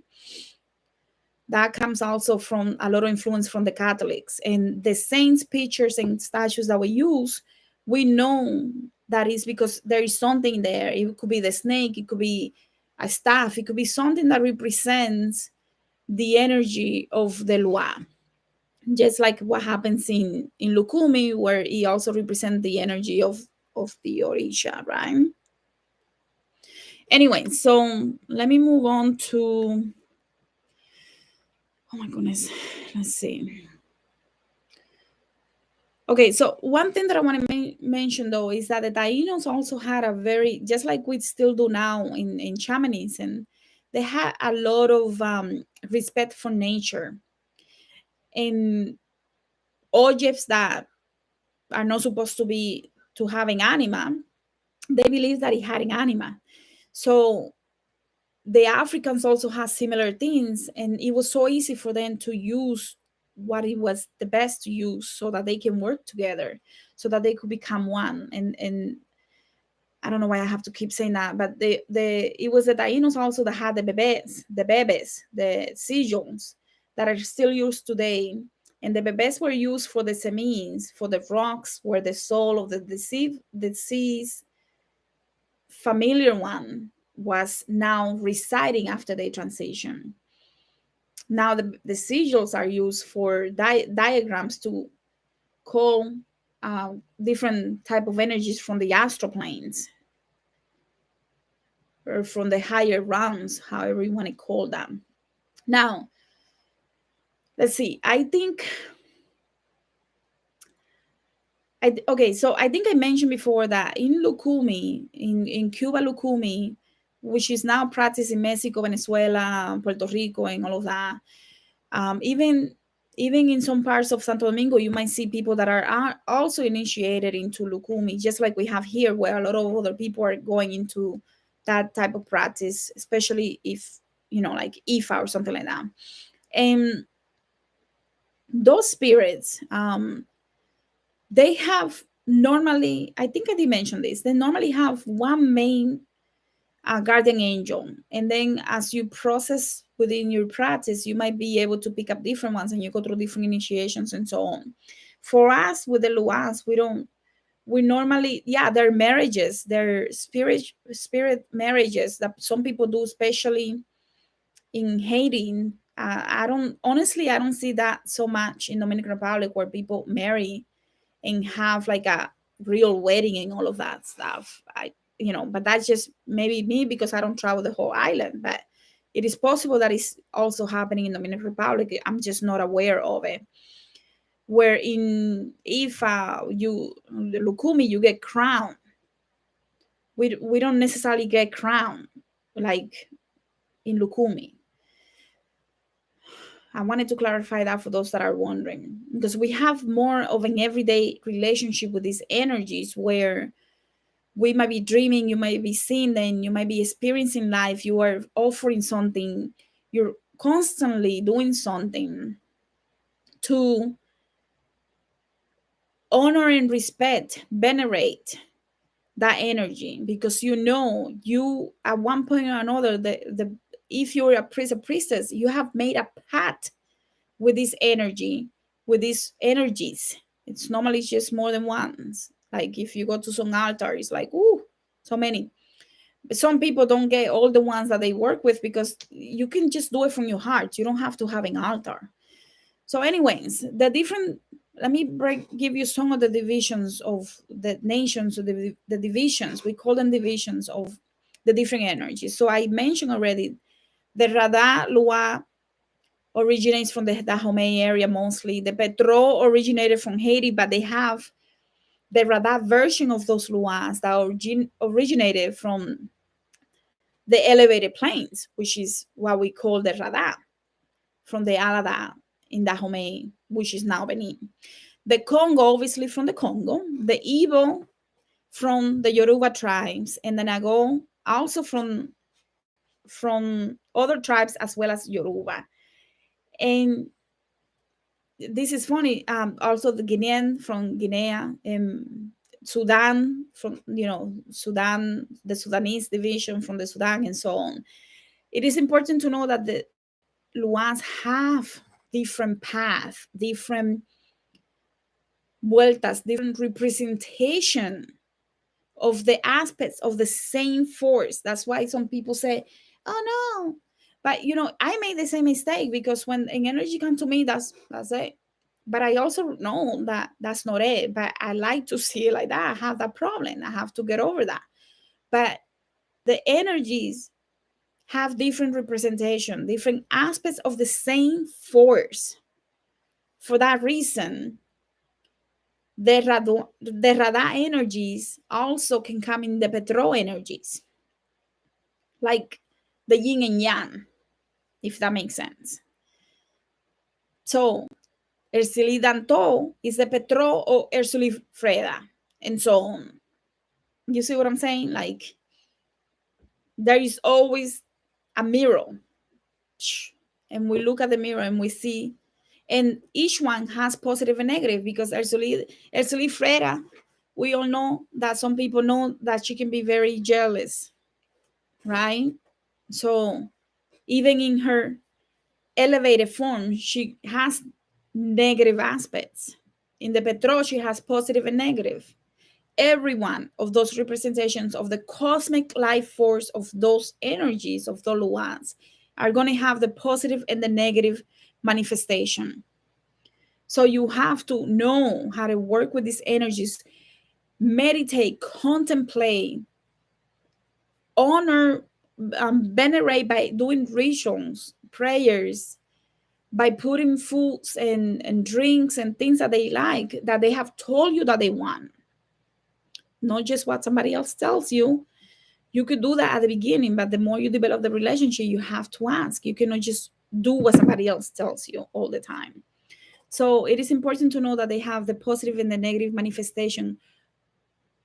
That comes also from a lot of influence from the Catholics. And the saints' pictures and statues that we use, we know that is because there is something there. It could be the snake, it could be a staff, it could be something that represents the energy of the Lua. Just like what happens in Lukumi, where it also represents the energy of the Orisha, right? Anyway, so let me move on to, oh my goodness, let's see. Okay, so one thing that I want to mention though is that the Taínos also had a very, just like we still do now in shamanism, they had a lot of respect for nature, and objects that are not supposed to be to having anima, they believe that it had an anima. So the Africans also had similar things, and it was so easy for them to use what it was the best to use so that they can work together, so that they could become one. And I don't know why I have to keep saying that, but the it was the Taínos also that had the bebes, the sigils that are still used today. And the bebes were used for the semines, for the rocks where the soul of the deceased familiar one was now residing after they transition. Now the sigils are used for diagrams to call different type of energies from the astral planes, or from the higher realms, however you want to call them. Now, let's see. Okay, so I think I mentioned before that in Lukumi, in Cuba, Lukumi, which is now practiced in Mexico, Venezuela, Puerto Rico, and all of that. Even in some parts of Santo Domingo, you might see people that are also initiated into Lukumi, just like we have here, where a lot of other people are going into that type of practice, especially if, like Ifa or something like that. And those spirits, they have normally, I think I did mention this, they normally have one main guardian angel. And then as you process within your practice, you might be able to pick up different ones and you go through different initiations and so on. For us with the Luas, we normally, yeah, they're marriages, they're spirit marriages that some people do, especially in Haiti. I don't, honestly, I don't see that so much in Dominican Republic where people marry and have like a real wedding and all of that stuff. But that's just maybe me because I don't travel the whole island. But it is possible that it's also happening in Dominican Republic. I'm just not aware of it. Where in if you the Lukumi, you get crowned. We don't necessarily get crowned like in Lukumi. I wanted to clarify that for those that are wondering, because we have more of an everyday relationship with these energies where we might be dreaming, you might be seeing them, you might be experiencing life, you are offering something, you're constantly doing something to honor and respect, venerate that energy, because you at one point or another, the if you're a priest or priestess, you have made a pact with this energy, with these energies. It's normally just more than once. Like if you go to some altar, it's like, ooh, so many. But some people don't get all the ones that they work with because you can just do it from your heart. You don't have to have an altar. So, anyways, the different. Let me give you some of the divisions of the nations, or the divisions. We call them divisions of the different energies. So I mentioned already the Rada Lua originates from the Dahomey area mostly. The Petro originated from Haiti, but they have the Rada version of those Luas that originated from the elevated plains, which is what we call the Rada, from the Alada in Dahomey, which is now Benin. The Congo, obviously from the Congo. The Igbo from the Yoruba tribes, and the Nago also from other tribes as well as Yoruba. And this is funny. Also, the Guinean from Guinea, Sudan from Sudan, the Sudanese division from the Sudan, and so on. It is important to know that the Luas have different paths, different vueltas, different representation of the aspects of the same force. That's why some people say, "Oh no," but I made the same mistake because when an energy comes to me, that's it. But I also know that that's not it. But I like to see it like that. I have that problem. I have to get over that. But the energies have different representation, different aspects of the same force. For that reason, the Rada energies also can come in the Petro energies, like the yin and yang, if that makes sense. So, Ersili Danto is the Petro or Ersili Freda, and so on. You see what I'm saying? Like, there is always a mirror, and we look at the mirror and we see, and each one has positive and negative, because Ersili Freda, we all know that some people know that she can be very jealous, right? So even in her elevated form, she has negative aspects. In the Petro, she has positive and negative. Every one of those representations of the cosmic life force of those energies of the Luans are going to have the positive and the negative manifestation. So you have to know how to work with these energies, meditate, contemplate, honor, venerate by doing rituals, prayers, by putting foods and drinks and things that they like, that they have told you that they want. Not just what somebody else tells you. You could do that at the beginning, but the more you develop the relationship, you have to ask. You cannot just do what somebody else tells you all the time. So it is important to know that they have the positive and the negative manifestation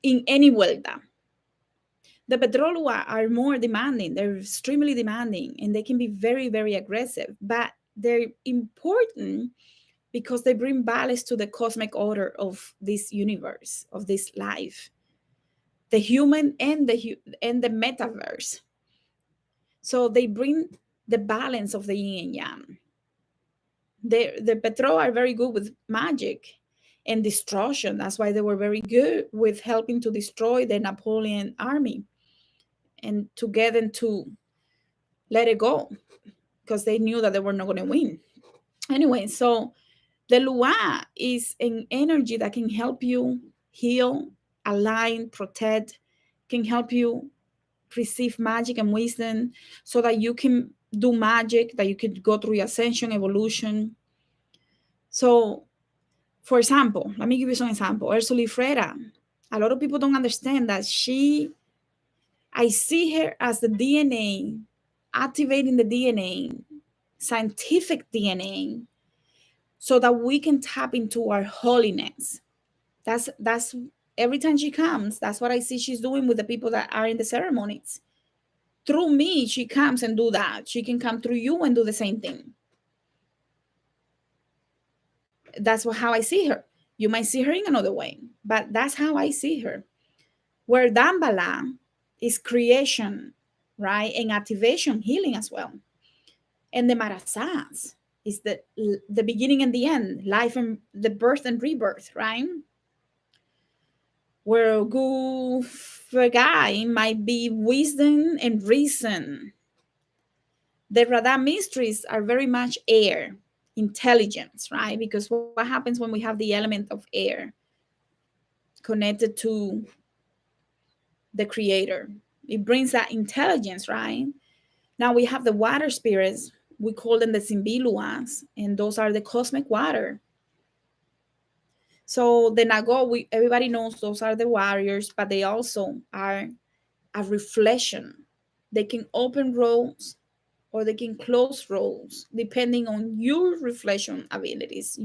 in any vuelta. The Petrolua are more demanding. They're extremely demanding, and they can be very, very aggressive. But they're important because they bring balance to the cosmic order of this universe, of this life, the human and the metaverse. So they bring the balance of the yin and yang. The Petro are very good with magic and destruction. That's why they were very good with helping to destroy the Napoleon army and to get them to let it go, because they knew that they were not going to win. Anyway, so the Lua is an energy that can help you heal, align, protect, can help you receive magic and wisdom so that you can do magic, that you can go through your ascension, evolution. So, for example, let me give you some example. Ursula Freda, a lot of people don't understand that I see her as the DNA, activating the DNA, scientific DNA, so that we can tap into our holiness. That's every time she comes, that's what I see she's doing with the people that are in the ceremonies. Through me, she comes and do that. She can come through you and do the same thing. That's how I see her. You might see her in another way, but that's how I see her. Where Dambala is creation, right? And activation, healing as well. And the Marasas is the beginning and the end, life and the birth and rebirth, right? Where Guy might be wisdom and reason. The Radha mysteries are very much air, intelligence, right? Because what happens when we have the element of air connected to the creator? It brings that intelligence, right? Now we have the water spirits. We call them the Simbiluas, and those are the cosmic water. So the Nago, everybody knows those are the warriors, but they also are a reflection. They can open roads or they can close roads depending on your reflection abilities,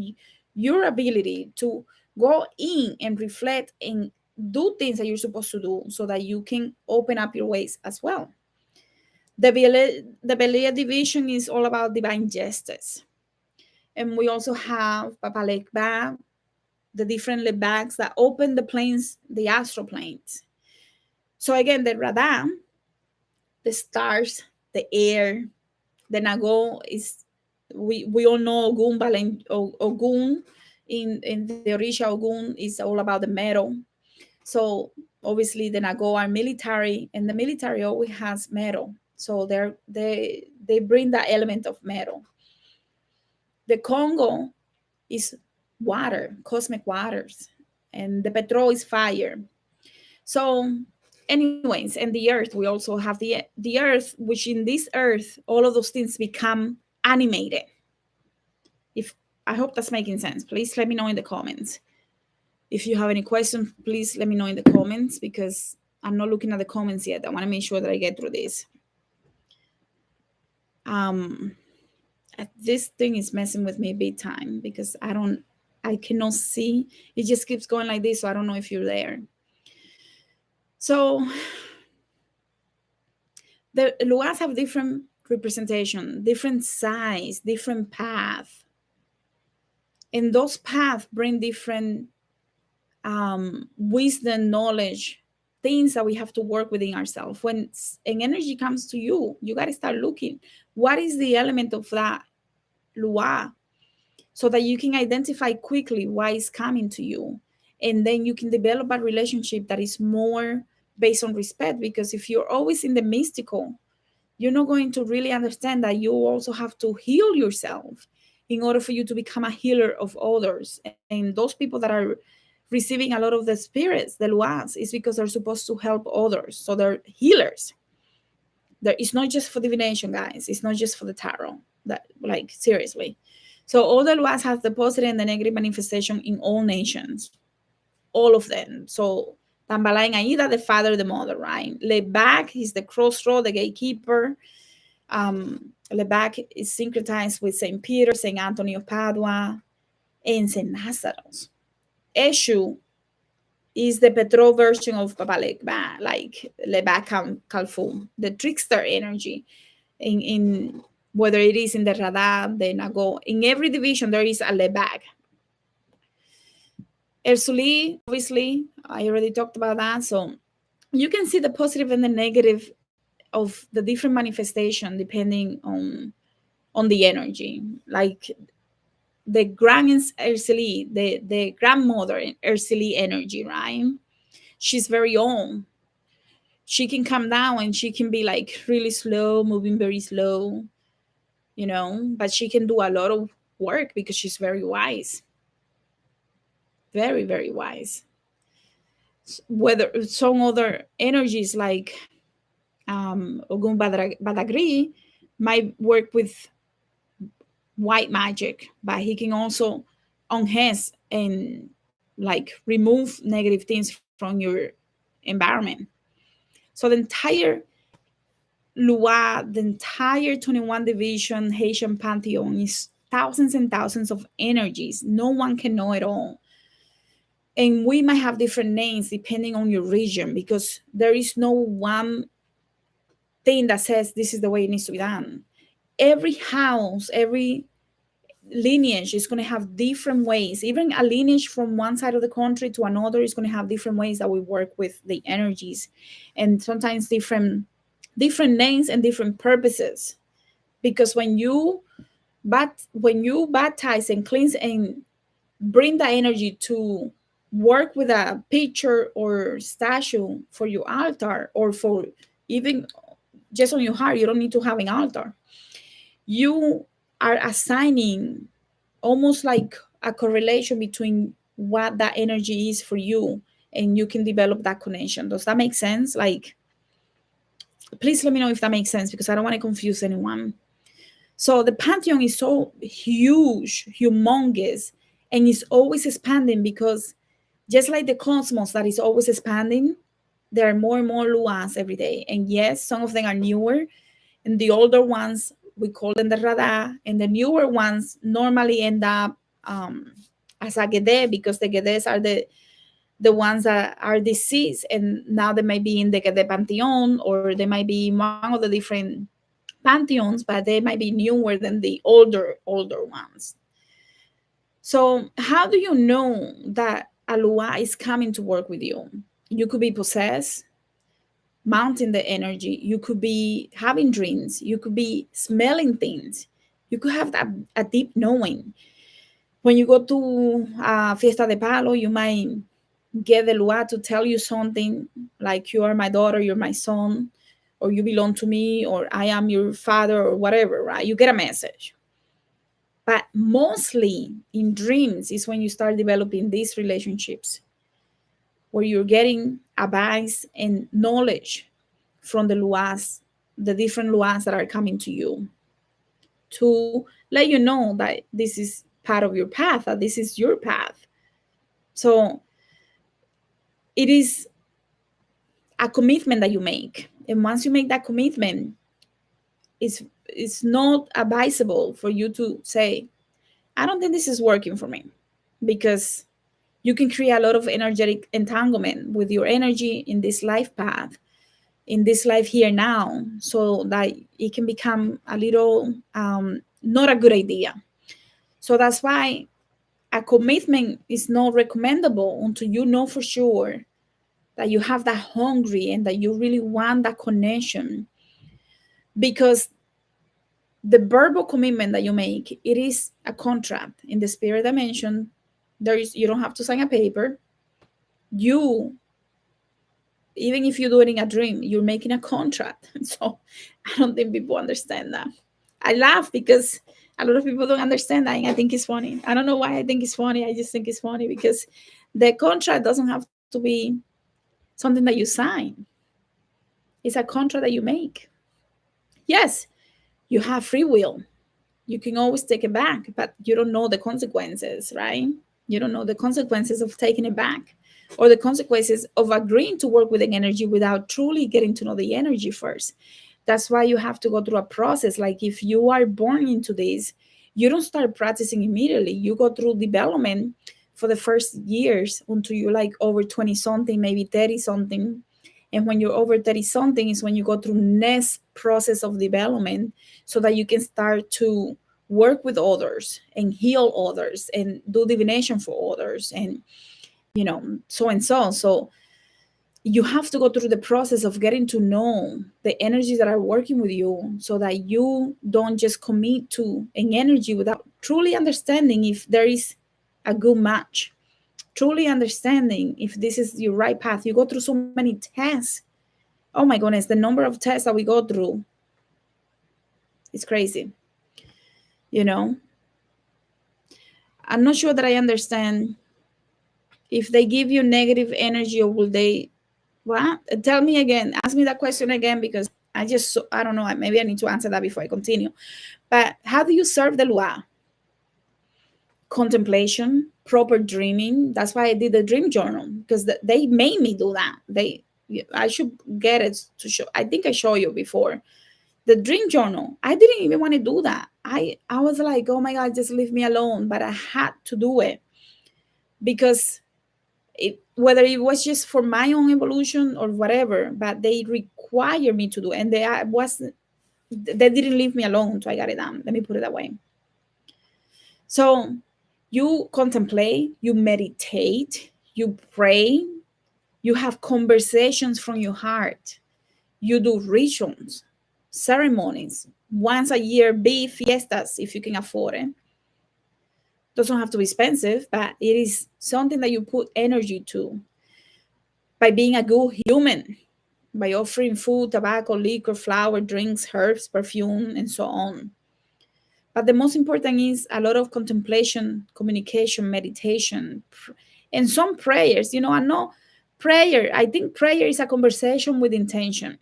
your ability to go in and reflect and do things that you're supposed to do so that you can open up your ways as well. The Belia division is all about divine justice. And we also have Papa Lekba, the different lebags that open the planes, the astral planes. So again, the Radha, the stars, the air, the Nago is, we all know Ogun, Ogun in the Orisha Ogun is all about the metal. So obviously the Nago are military, and the military always has metal. So they bring that element of metal. The Congo is water, cosmic waters, and the Petro is fire. So, anyways, and the earth, we also have the earth, which in this earth, all of those things become animated. If I hope that's making sense, please let me know in the comments. If you have any questions, please let me know in the comments, because I'm not looking at the comments yet. I want to make sure that I get through this. This thing is messing with me big time because I cannot see. It just keeps going like this, so I don't know if you're there. So the Luas have different representation, different size, different path. And those paths bring different wisdom, knowledge, things that we have to work within ourselves. When an energy comes to you, you got to start looking. What is the element of that Lua? So that you can identify quickly why it's coming to you. And then you can develop a relationship that is more based on respect. Because if you're always in the mystical, you're not going to really understand that you also have to heal yourself in order for you to become a healer of others. And those people that are receiving a lot of the spirits, the luas, is because they're supposed to help others. So they're healers. It's not just for divination, guys. It's not just for the tarot. That, like, seriously. So all the luas have the positive and the negative manifestation in all nations. All of them. So Tambala and Aida, the father, the mother, right? Lebac is the crossroad, the gatekeeper. Lebac is syncretized with St. Peter, St. Anthony of Padua, and St. Lazarus. Eshu is the Petro version of Papa Lebac, like Lebac Kalfum, the trickster energy. In whether it is in the Radha, the Nago. In every division, there is a Lebag. Ersuli, obviously, I already talked about that. So you can see the positive and the negative of the different manifestation depending on the energy. Like the grand Ersuli, the grandmother Ersuli energy, right? She's very old. She can come down and she can be like really slow, moving very slow, but she can do a lot of work because she's very wise, very, very wise. Whether some other energies like Ogun Badagri might work with white magic, but he can also enhance and like remove negative things from your environment. So the entire Lua, the entire 21 division Haitian pantheon is thousands and thousands of energies. No one can know it all. And we might have different names depending on your region because there is no one thing that says this is the way it needs to be done. Every house, every lineage is going to have different ways. Even a lineage from one side of the country to another is going to have different ways that we work with the energies, and sometimes different names and different purposes. Because when you baptize and cleanse and bring that energy to work with a picture or statue for your altar, or for even just on your heart, you don't need to have an altar. You are assigning almost like a correlation between what that energy is for you, and you can develop that connection. Does that make sense? Like, please let me know if that makes sense, because I don't want to confuse anyone. So the pantheon is so huge, humongous, and is always expanding, because just like the cosmos that is always expanding, there are more and more luas every day. And yes, some of them are newer, and the older ones, we call them the Radha, and the newer ones normally end up as a Gede, because the Gedes are the ones that are deceased, and now they might be in the Gede pantheon, or they might be in one of the different pantheons, but they might be newer than the older ones. So how do you know that a Lua is coming to work with you? You could be possessed, mounting the energy. You could be having dreams. You could be smelling things. You could have that a deep knowing. When you go to Fiesta de Palo, you might get the Lua to tell you something like, you are my daughter, you're my son, or you belong to me, or I am your father, or whatever, right? You get a message. But mostly in dreams is when you start developing these relationships, where you're getting advice and knowledge from the luas, the different luas that are coming to you, to let you know that this is part of your path, that this is your path. So it is a commitment that you make. And once you make that commitment, it's not advisable for you to say, I don't think this is working for me, because you can create a lot of energetic entanglement with your energy in this life path, in this life here now, so that it can become a little not a good idea. So that's why a commitment is not recommendable until you know for sure that you have that hungry and that you really want that connection. Because the verbal commitment that you make, it is a contract in the spirit dimension. You don't have to sign a paper. You, even if you do it in a dream, you're making a contract. So I don't think people understand that. I laugh because a lot of people don't understand that, and I think it's funny. I don't know why I think it's funny. I just think it's funny because the contract doesn't have to be something that you sign. It's a contract that you make. Yes, you have free will. You can always take it back, but you don't know the consequences, right? You don't know the consequences of taking it back, or the consequences of agreeing to work with an energy without truly getting to know the energy first. That's why you have to go through a process. Like, if you are born into this, you don't start practicing immediately. You go through development for the first years until you're like over 20 something, maybe 30 something. And when you're over 30 something is when you go through next process of development, so that you can start to work with others and heal others and do divination for others, and so and so. So you have to go through the process of getting to know the energies that are working with you, so that you don't just commit to an energy without truly understanding if there is a good match, truly understanding if this is your right path. You go through so many tests. Oh my goodness, the number of tests that we go through is crazy. You know, I'm not sure that I understand if they give you negative energy, or will they, what? Tell me again, ask me that question again, because I don't know, maybe I need to answer that before I continue. But how do you serve the Lua? Contemplation, proper dreaming. That's why I did the dream journal, because they made me do that. I should get it to show. I think I showed you before. The dream journal, I didn't even want to do that. I was like, oh my God, just leave me alone. But I had to do it, because whether it was just for my own evolution or whatever, but they require me to do it. And they didn't leave me alone, so I got it done. Let me put it that way. So you contemplate, you meditate, you pray, you have conversations from your heart, you do rituals, ceremonies, once a year, big fiestas if you can afford it. Doesn't have to be expensive, but it is something that you put energy to by being a good human, by offering food, tobacco, liquor, flower, drinks, herbs, perfume, and so on. But the most important is a lot of contemplation, communication, meditation, and some prayers. I know prayer, I think prayer is a conversation with intention.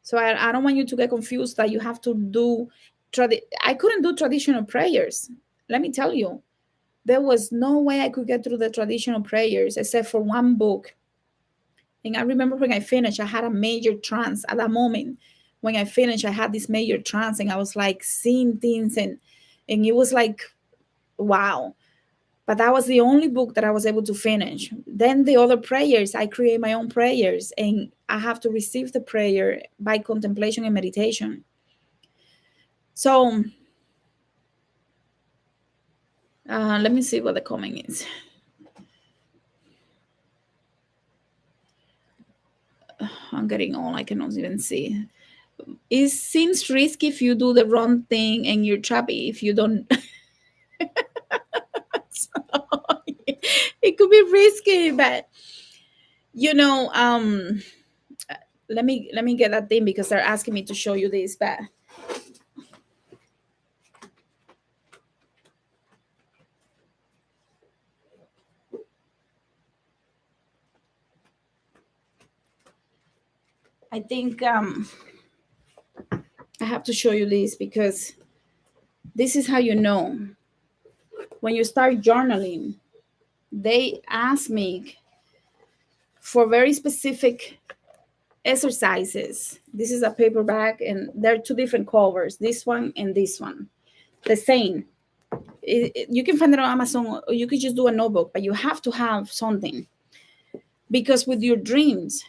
So I don't want you to get confused that you have to do, I couldn't do traditional prayers. Let me tell you, there was no way I could get through the traditional prayers except for one book. And I remember when I finished, I had a major trance at that moment. When I finished, I had this major trance, and I was like seeing things, and it was like, wow. But that was the only book that I was able to finish. Then the other prayers, I create my own prayers, and I have to receive the prayer by contemplation and meditation. So let me see what the comment is. I'm getting old, I cannot even see. It seems risky if you do the wrong thing, and you're trappy if you don't. It could be risky, but let me get that thing, because they're asking me to show you this. But I think I have to show you this, because this is how you know. When you start journaling, they ask me for very specific exercises. This is a paperback, and there are two different covers, this one and this one, the same. You can find it on Amazon, or you could just do a notebook, but you have to have something, because with your dreams,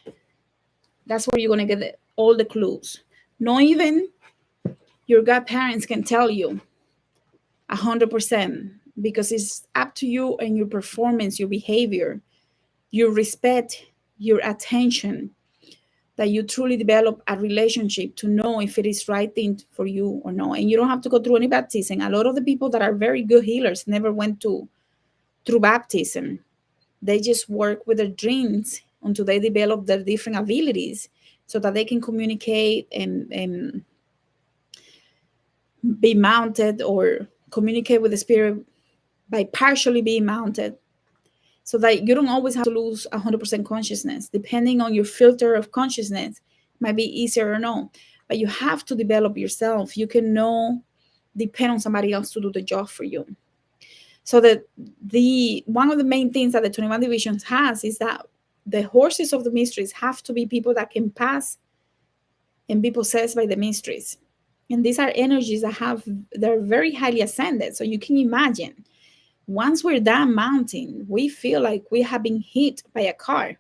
that's where you're going to get all the clues. Not even your godparents can tell you 100%, because it's up to you and your performance, your behavior, your respect, your attention, that you truly develop a relationship to know if it is right thing for you or no. And you don't have to go through any baptism. A lot of the people that are very good healers never went through baptism. They just work with their dreams until they develop their different abilities, so that they can communicate and be mounted, or communicate with the spirit by partially being mounted, so that you don't always have to lose 100% consciousness. Depending on your filter of consciousness, might be easier or no. But you have to develop yourself. You cannot depend on somebody else to do the job for you. So that the one of the main things that the 21 divisions has is that the horses of the mysteries have to be people that can pass and be possessed by the mysteries. And these are energies they're very highly ascended. So you can imagine, once we're done mounting, we feel like we have been hit by a car.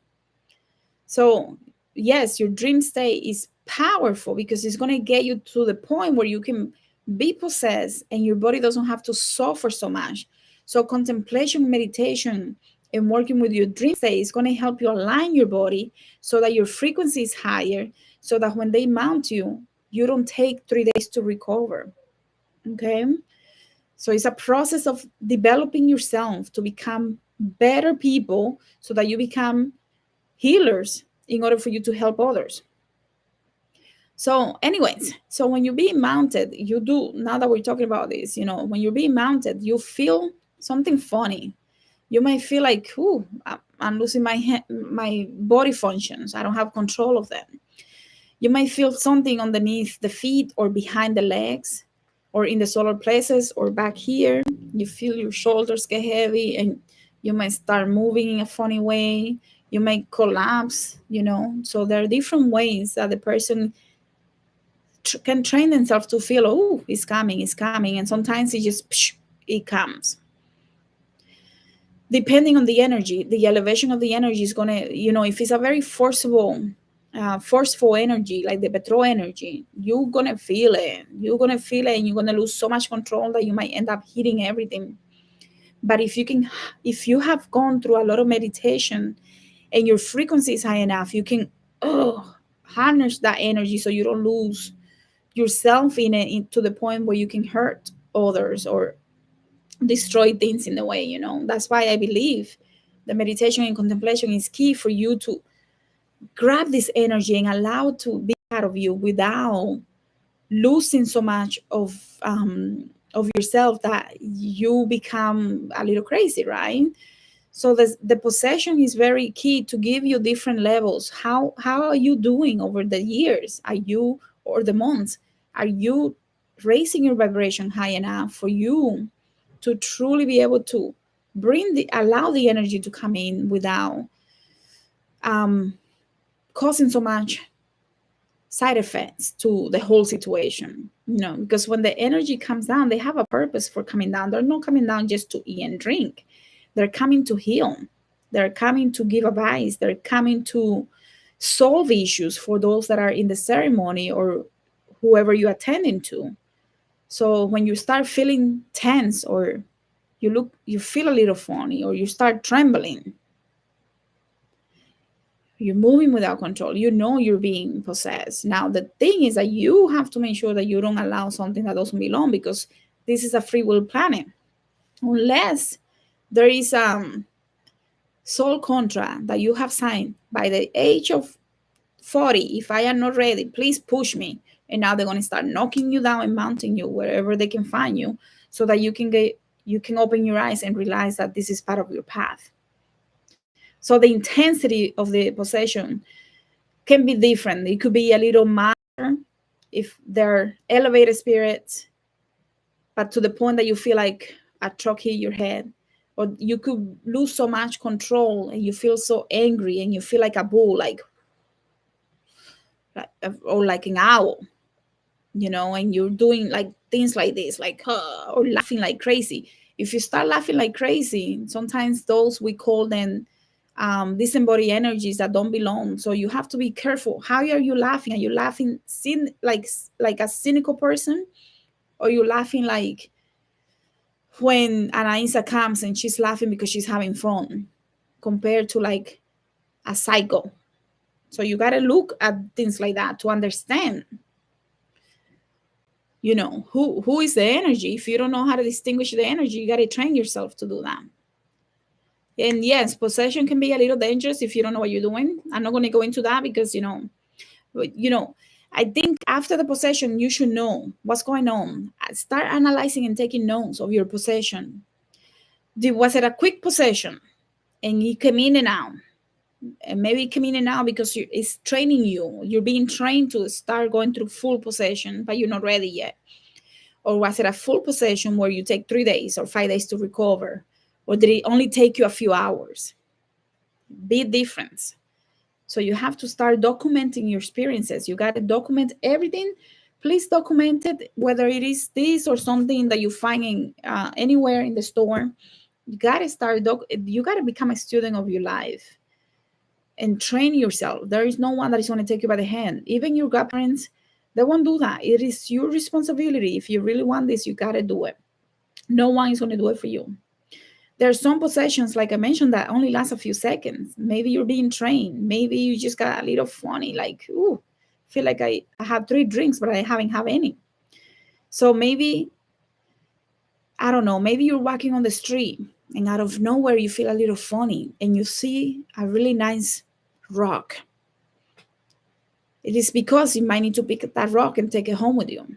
So yes, your dream state is powerful because it's going to get you to the point where you can be possessed and your body doesn't have to suffer so much. So contemplation, meditation, and working with your dream state is going to help you align your body so that your frequency is higher, so that when they mount you, you don't take 3 days to recover. Okay. So it's a process of developing yourself to become better people so that you become healers in order for you to help others. So, anyways, so when you're being mounted, you do, now that we're talking about this, when you're being mounted, you feel something funny. You might feel like, ooh, I'm losing my body functions. I don't have control of them. You might feel something underneath the feet or behind the legs or in the solar plexus or back here. You feel your shoulders get heavy and you might start moving in a funny way. You might collapse. So there are different ways that the person can train themselves to feel, oh, it's coming, it's coming. And sometimes it just, it comes. Depending on the energy, the elevation of the energy is going to, if it's a very forceful energy, like the petrol energy, you're going to feel it. You're going to feel it and you're going to lose so much control that you might end up hitting everything. But if you have gone through a lot of meditation and your frequency is high enough, you can harness that energy so you don't lose yourself in it to the point where you can hurt others or destroy things in the way. That's why I believe the meditation and contemplation is key for you to grab this energy and allow it to be part of you without losing so much of yourself that you become a little crazy, right? So the possession is very key to give you different levels. How are you doing over the years? Are you, or the months? Are you raising your vibration high enough for you to truly be able to allow the energy to come in without um, causing so much side effects to the whole situation? Because when the energy comes down, they have a purpose for coming down. They're not coming down just to eat and drink. They're coming to heal. They're coming to give advice. They're coming to solve issues for those that are in the ceremony or whoever you're attending to. So when you start feeling tense, or you feel a little funny, or you start trembling, you're moving without control, you're being possessed. Now the thing is that you have to make sure that you don't allow something that doesn't belong, because this is a free will planet. Unless there is soul contract that you have signed by the age of 40, if I am not ready, please push me. And now they're going to start knocking you down and mounting you wherever they can find you, so that you can open your eyes and realize that this is part of your path. So the intensity of the possession can be different. It could be a little milder if they're elevated spirits, but to the point that you feel like a truck hit your head. Or you could lose so much control and you feel so angry and you feel like a bull, or like an owl, and you're doing like things like this, like or laughing like crazy. If you start laughing like crazy, sometimes those, we call them disembodied energies that don't belong. So you have to be careful. How are you laughing? Are you laughing like a cynical person, or you laughing like when Anaisa comes and she's laughing because she's having fun, compared to like a psycho? So you got to look at things like that to understand who is the energy. If you don't know how to distinguish the energy, you got to train yourself to do that. And yes, possession can be a little dangerous if you don't know what you're doing. I'm not going to go into that because I think after the possession you should know what's going on. Start analyzing and taking notes of your possession. Was it a quick possession and it came in and out? And maybe it came in and out because it's training you. You're being trained to start going through full possession, but you're not ready yet. Or was it a full possession where you take 3 days or 5 days to recover? Or did it only take you a few hours? Big difference. So you have to start documenting your experiences. You got to document everything. Please document it, whether it is this or something that you find in anywhere in the store. You got to start. You got to become a student of your life. and train yourself. There is no one that is going to take you by the hand. Even your godparents, they won't do that. It is your responsibility. If you really want this, you got to do it. No one is going to do it for you. There are some possessions, like I mentioned, that only last a few seconds. Maybe you're being trained. Maybe you just got a little funny, like, ooh, feel like I had 3 drinks, but I haven't had any. So maybe, I don't know, maybe you're walking on the street and out of nowhere you feel a little funny and you see a really nice rock. It is because you might need to pick up that rock and take it home with you.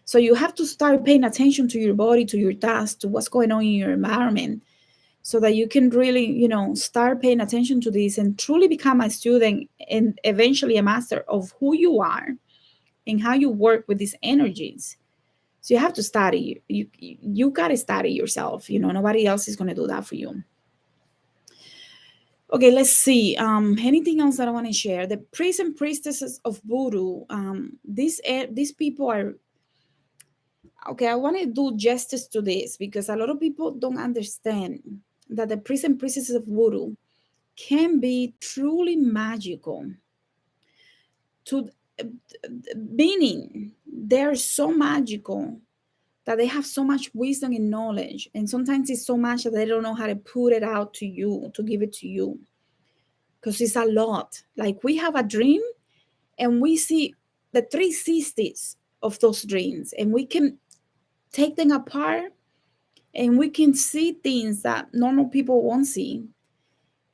So you have to start paying attention to your body, to your task, to what's going on in your environment, so that you can really, start paying attention to this and truly become a student and eventually a master of who you are and how you work with these energies. So you have to study. You got to study yourself. Nobody else is going to do that for you. Okay, let's see. Anything else that I want to share? The priests and priestesses of voodoo. These people are. Okay, I want to do justice to this because a lot of people don't understand that the priests and priestesses of voodoo can be truly magical. To meaning they're so magical that they have so much wisdom and knowledge, and sometimes it's so much that they don't know how to put it out to you, to give it to you, because it's a lot. Like we have a dream and we see the 360s of those dreams, and we can take them apart and we can see things that normal people won't see,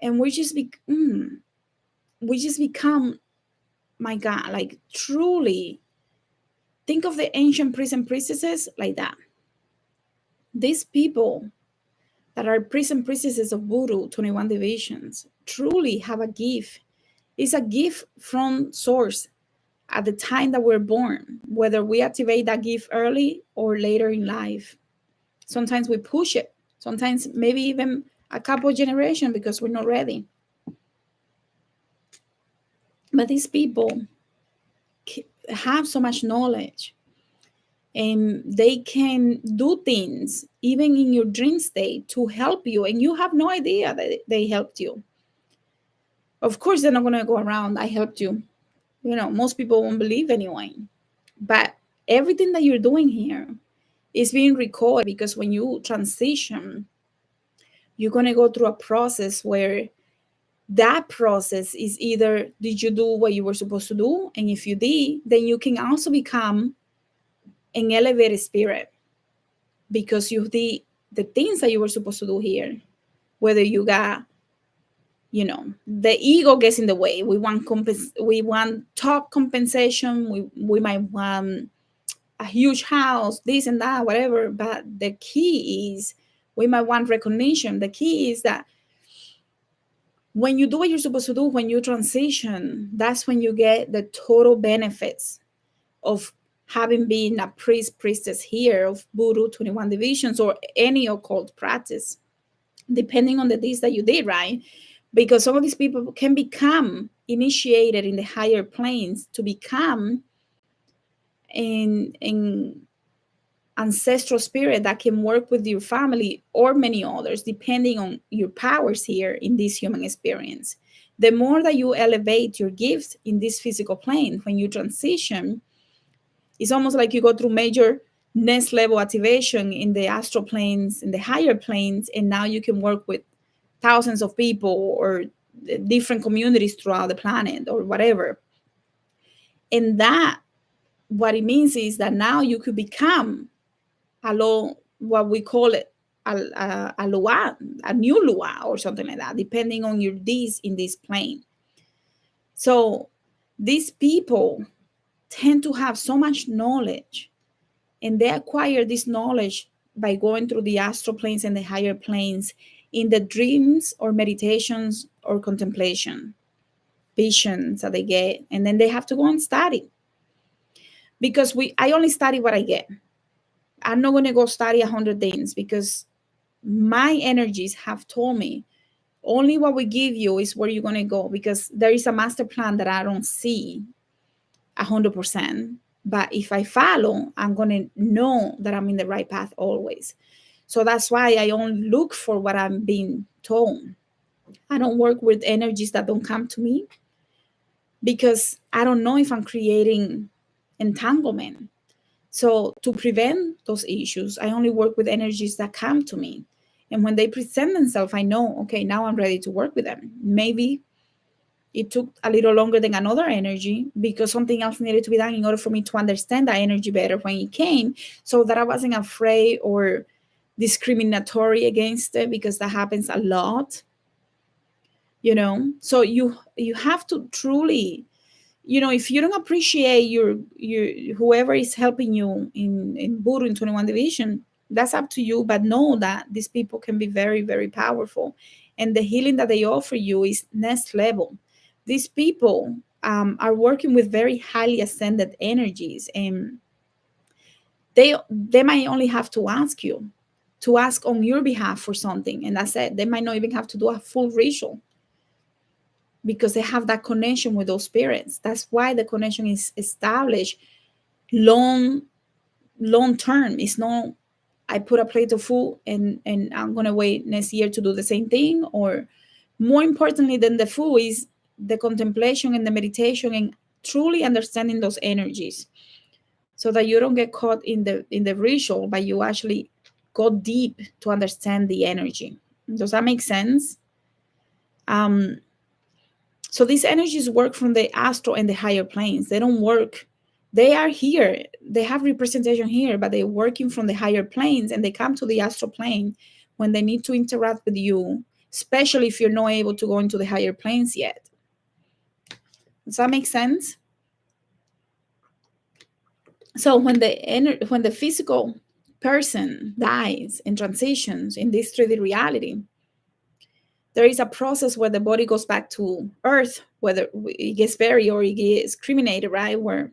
and we just become, my God, like truly think of the ancient priests and priestesses like that. These people that are priests and priestesses of voodoo, 21 divisions, truly have a gift. It's a gift from source at the time that we're born, whether we activate that gift early or later in life. Sometimes we push it, sometimes maybe even a couple generations because we're not ready. But these people have so much knowledge, and they can do things even in your dream state to help you, and you have no idea that they helped you. Of course, they're not going to go around, I helped you. Most people won't believe anyway. But everything that you're doing here is being recorded, because when you transition, you're going to go through a process where that process is either did you do what you were supposed to do? And if you did, then you can also become an elevated spirit because you did the things that you were supposed to do here. Whether you got, the ego gets in the way. We want top compensation. We might want a huge house, this and that, whatever. But the key is we might want recognition. The key is that when you do what you're supposed to do, when you transition, that's when you get the total benefits of having been a priestess here of voodoo 21 divisions or any occult practice, depending on the deeds that you did, right? Because some of these people can become initiated in the higher planes to become in ancestral spirit that can work with your family or many others, depending on your powers here in this human experience. The more that you elevate your gifts in this physical plane, when you transition, it's almost like you go through major next level activation in the astral planes, in the higher planes, and now you can work with thousands of people or different communities throughout the planet or whatever. And that, what it means is that now you could become what we call it, a lua, a new lua or something like that, depending on your deeds in this plane. So these people tend to have so much knowledge, and they acquire this knowledge by going through the astral planes and the higher planes in the dreams or meditations or contemplation, visions that they get, and then they have to go and study. Because I only study what I get. I'm not going to go study 100 things because my energies have told me only what we give you is where you're going to go, because there is a master plan that I don't see 100%. But if I follow, I'm going to know that I'm in the right path always. So that's why I only look for what I'm being told. I don't work with energies that don't come to me, because I don't know if I'm creating entanglement. So to prevent those issues, I only work with energies that come to me. And when they present themselves, I know, okay, now I'm ready to work with them. Maybe it took a little longer than another energy because something else needed to be done in order for me to understand that energy better when it came, so that I wasn't afraid or discriminatory against it, because that happens a lot, So you have to truly, if you don't appreciate your whoever is helping you in Voodoo in 21 division, that's up to you. But know that these people can be very, very powerful, and the healing that they offer you is next level. These people are working with very highly ascended energies, and they might only have to ask on your behalf for something, and that's it. They might not even have to do a full ritual, because they have that connection with those spirits. That's why the connection is established long term. It's not, I put a plate of food and I'm gonna wait next year to do the same thing. Or more importantly than the food is the contemplation and the meditation and truly understanding those energies, so that you don't get caught in the ritual, but you actually go deep to understand the energy. Does that make sense? um So these energies work from the astral and the higher planes. They don't work. They are here. They have representation here, but they're working from the higher planes, and they come to the astral plane when they need to interact with you, especially if you're not able to go into the higher planes yet. Does that make sense? So when the physical person dies and transitions in this 3D reality, there is a process where the body goes back to earth, whether it gets buried or it gets cremated, right? Where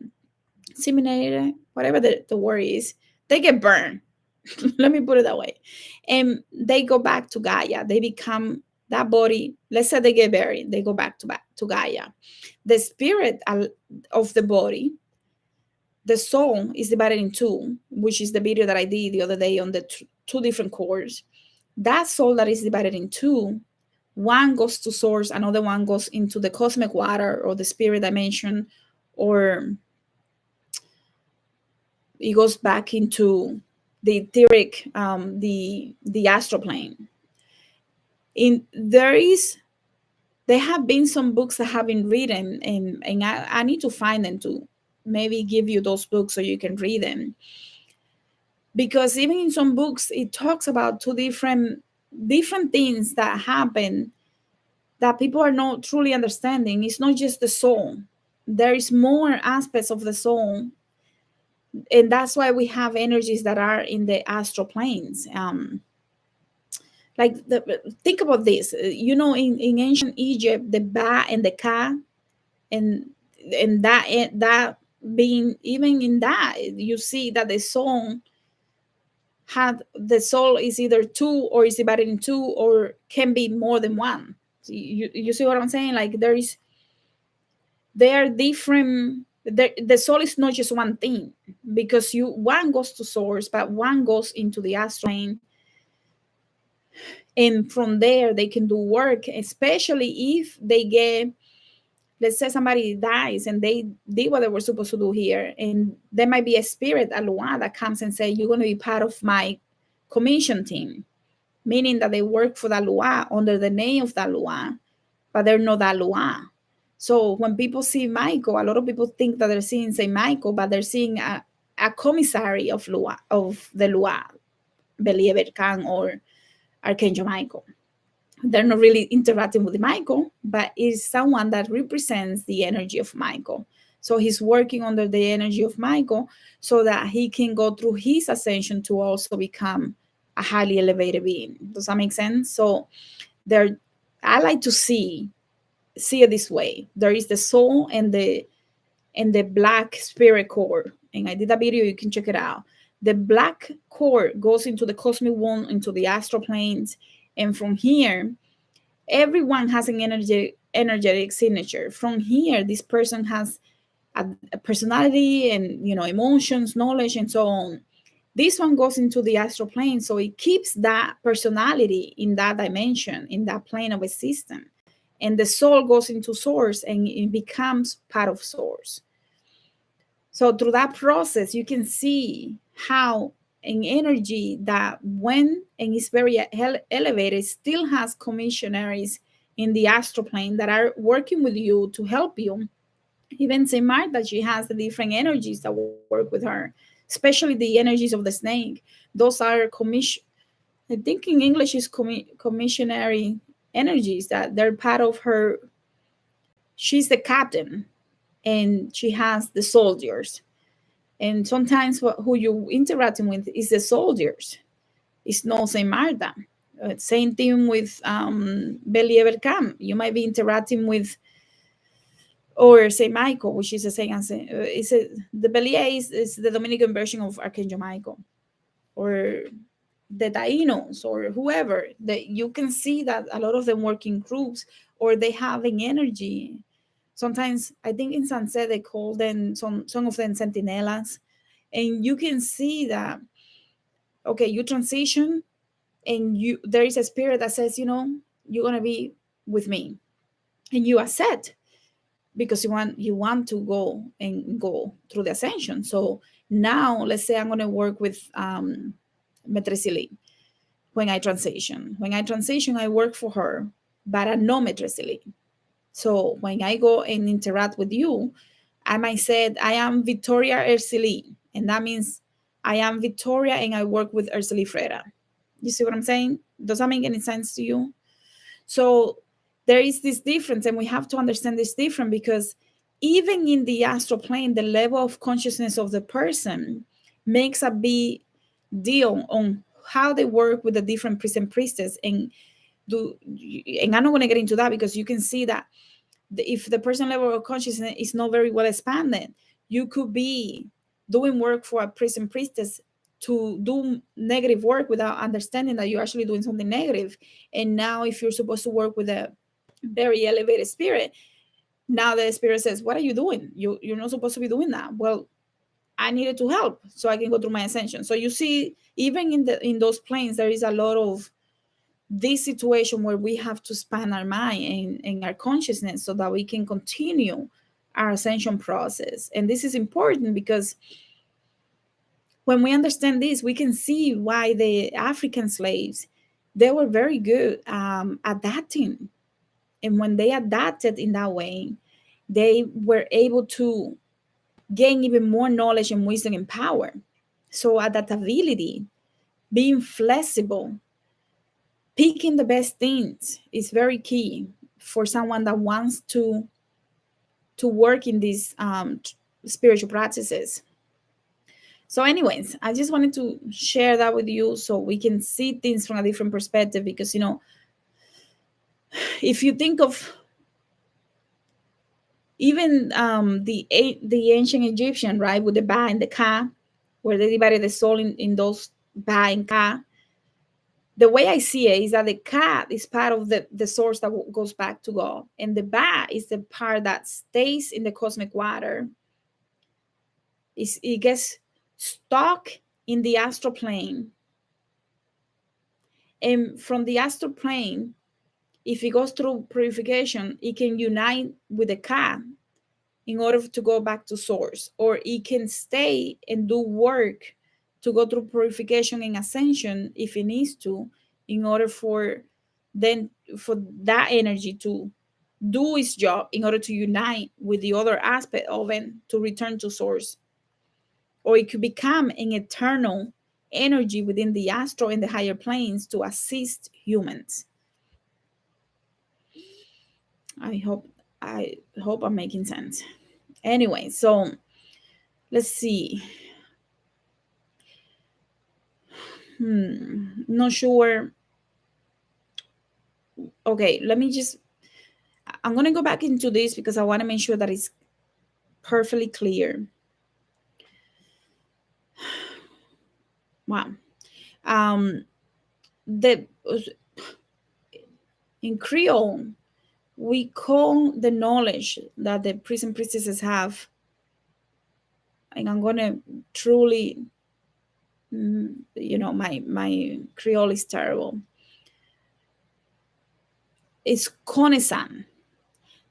simulated, whatever the word is, they get burned. Let me put it that way. And they go back to Gaia. They become that body. Let's say they get buried. They go back to Gaia. The spirit of the body, the soul, is divided in two, which is the video that I did the other day on the two different cores. That soul that is divided in two, one goes to source, another one goes into the cosmic water or the spirit dimension, or it goes back into the etheric, the astral plane. There have been some books that have been written, and I need to find them to maybe give you those books so you can read them, because even in some books it talks about two different things that happen that people are not truly understanding. It's not just the soul. There is more aspects of the soul, and that's why we have energies that are in the astral planes. Think about this. In ancient Egypt, the ba and the ka, and that being, even in that, you see that the soul is either two, or is divided in two, or can be more than one. So you see what I'm saying? Like they are different. The soul is not just one thing, because one goes to source, but one goes into the astral plane, and from there they can do work, especially if they get, let's say somebody dies and they did what they were supposed to do here, and there might be a spirit, a lua, that comes and say, you're going to be part of my commission team, meaning that they work for the lua under the name of the lua, but they're not that lua. So when people see Michael, a lot of people think that they're seeing Saint Michael, but they're seeing a commissary of the lua, Believer Khan or Archangel Michael. They're not really interacting with Michael, but is someone that represents the energy of Michael. So he's working under the energy of Michael so that he can go through his ascension to also become a highly elevated being. Does that make sense? So I like to see it this way. There is the soul and the black spirit core. And I did a video, you can check it out. The black core goes into the cosmic womb, into the astral planes, and from here, everyone has an energetic signature. From here, this person has a personality and emotions, knowledge, and so on. This one goes into the astral plane, so it keeps that personality in that dimension, in that plane of existence. And the soul goes into source and it becomes part of source. So through that process, you can see how an energy that when and is very elevated still has commissionaries in the astral plane that are working with you to help you. Even Saint Martha, she has the different energies that work with her, especially the energies of the snake. Those are I think in English is commissionary energies, that they're part of her. She's the captain and she has the soldiers. And sometimes who you interacting with is the soldiers. It's not Saint Martha. Same thing with Believer Camp. You might be interacting with, or Saint Michael, which is a Saint. The Belier is the Dominican version of Archangel Michael, or the Tainos, or whoever. That you can see that a lot of them work in groups, or they having energy. Sometimes I think in Sunset they call them some of them sentinelas, and you can see that, okay, you transition and there is a spirit that says, you're gonna be with me, and you accept because you want to go through the ascension. So now let's say I'm gonna work with Metresili. When I transition, I work for her, but I know Metresili. So when I go and interact with you, I might say I am Victoria Ercili, and that means I am Victoria and I work with Ercili Freda. You see what I'm saying? Does that make any sense to you? So there is this difference, and we have to understand this difference, because even in the astral plane, the level of consciousness of the person makes a big deal on how they work with the different priests and priestess. And I'm not going to get into that, because you can see that if the person level of consciousness is not very well expanded, you could be doing work for a priest and priestess to do negative work without understanding that you're actually doing something negative. And now if you're supposed to work with a very elevated spirit, now the spirit says, what are you doing? You're not supposed to be doing that. Well, I needed to help so I can go through my ascension. So you see, even in those planes, there is a lot of this situation where we have to span our mind and our consciousness so that we can continue our ascension process. And this is important because when we understand this, we can see why the African slaves, they were very good adapting. And when they adapted in that way, they were able to gain even more knowledge and wisdom and power. So adaptability, being flexible, picking the best things is very key for someone that wants to work in these spiritual practices. So anyways, I just wanted to share that with you so we can see things from a different perspective, because if you think of even the ancient Egyptian, right, with the Ba and the Ka, where they divided the soul in those Ba and Ka, the way I see it is that the Ka is part of the source that goes back to God, and the Ba is the part that stays in the cosmic water. It gets stuck in the astral plane, and from the astral plane, if it goes through purification, it can unite with the Ka in order to go back to source, or it can stay and do work to go through purification and ascension if it needs to, in order for that energy to do its job, in order to unite with the other aspect of it to return to source. Or it could become an eternal energy within the astral and the higher planes to assist humans. I hope I'm making sense. Anyway, so let's see. Not sure. Okay, I'm going to go back into this because I want to make sure that it's perfectly clear. Wow. The In Creole, we call the knowledge that the priests and priestesses have, and I'm going to truly My Creole is terrible. It's Konesan.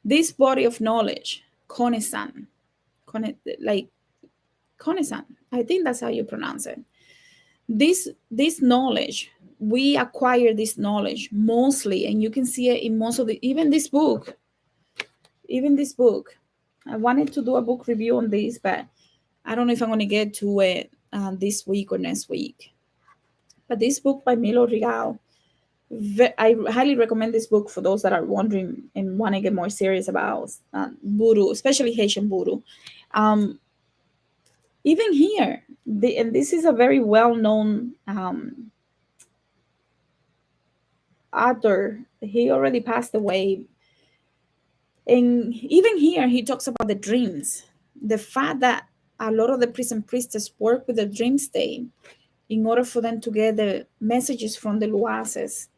This body of knowledge, Konesan, like Konesan. I think that's how you pronounce it. This knowledge, we acquire this knowledge mostly, and you can see it in most of the even this book. I wanted to do a book review on this, but I don't know if I'm going to get to it this week or next week. But this book by Milo Rigal, I highly recommend this book for those that are wondering and want to get more serious about voodoo, especially Haitian voodoo. Um, Even here, and this is a very well-known author. He already passed away, and even here, he talks about the dreams. The fact that a lot of the priest and priestess work with the dream state in order for them to get the messages from the luases.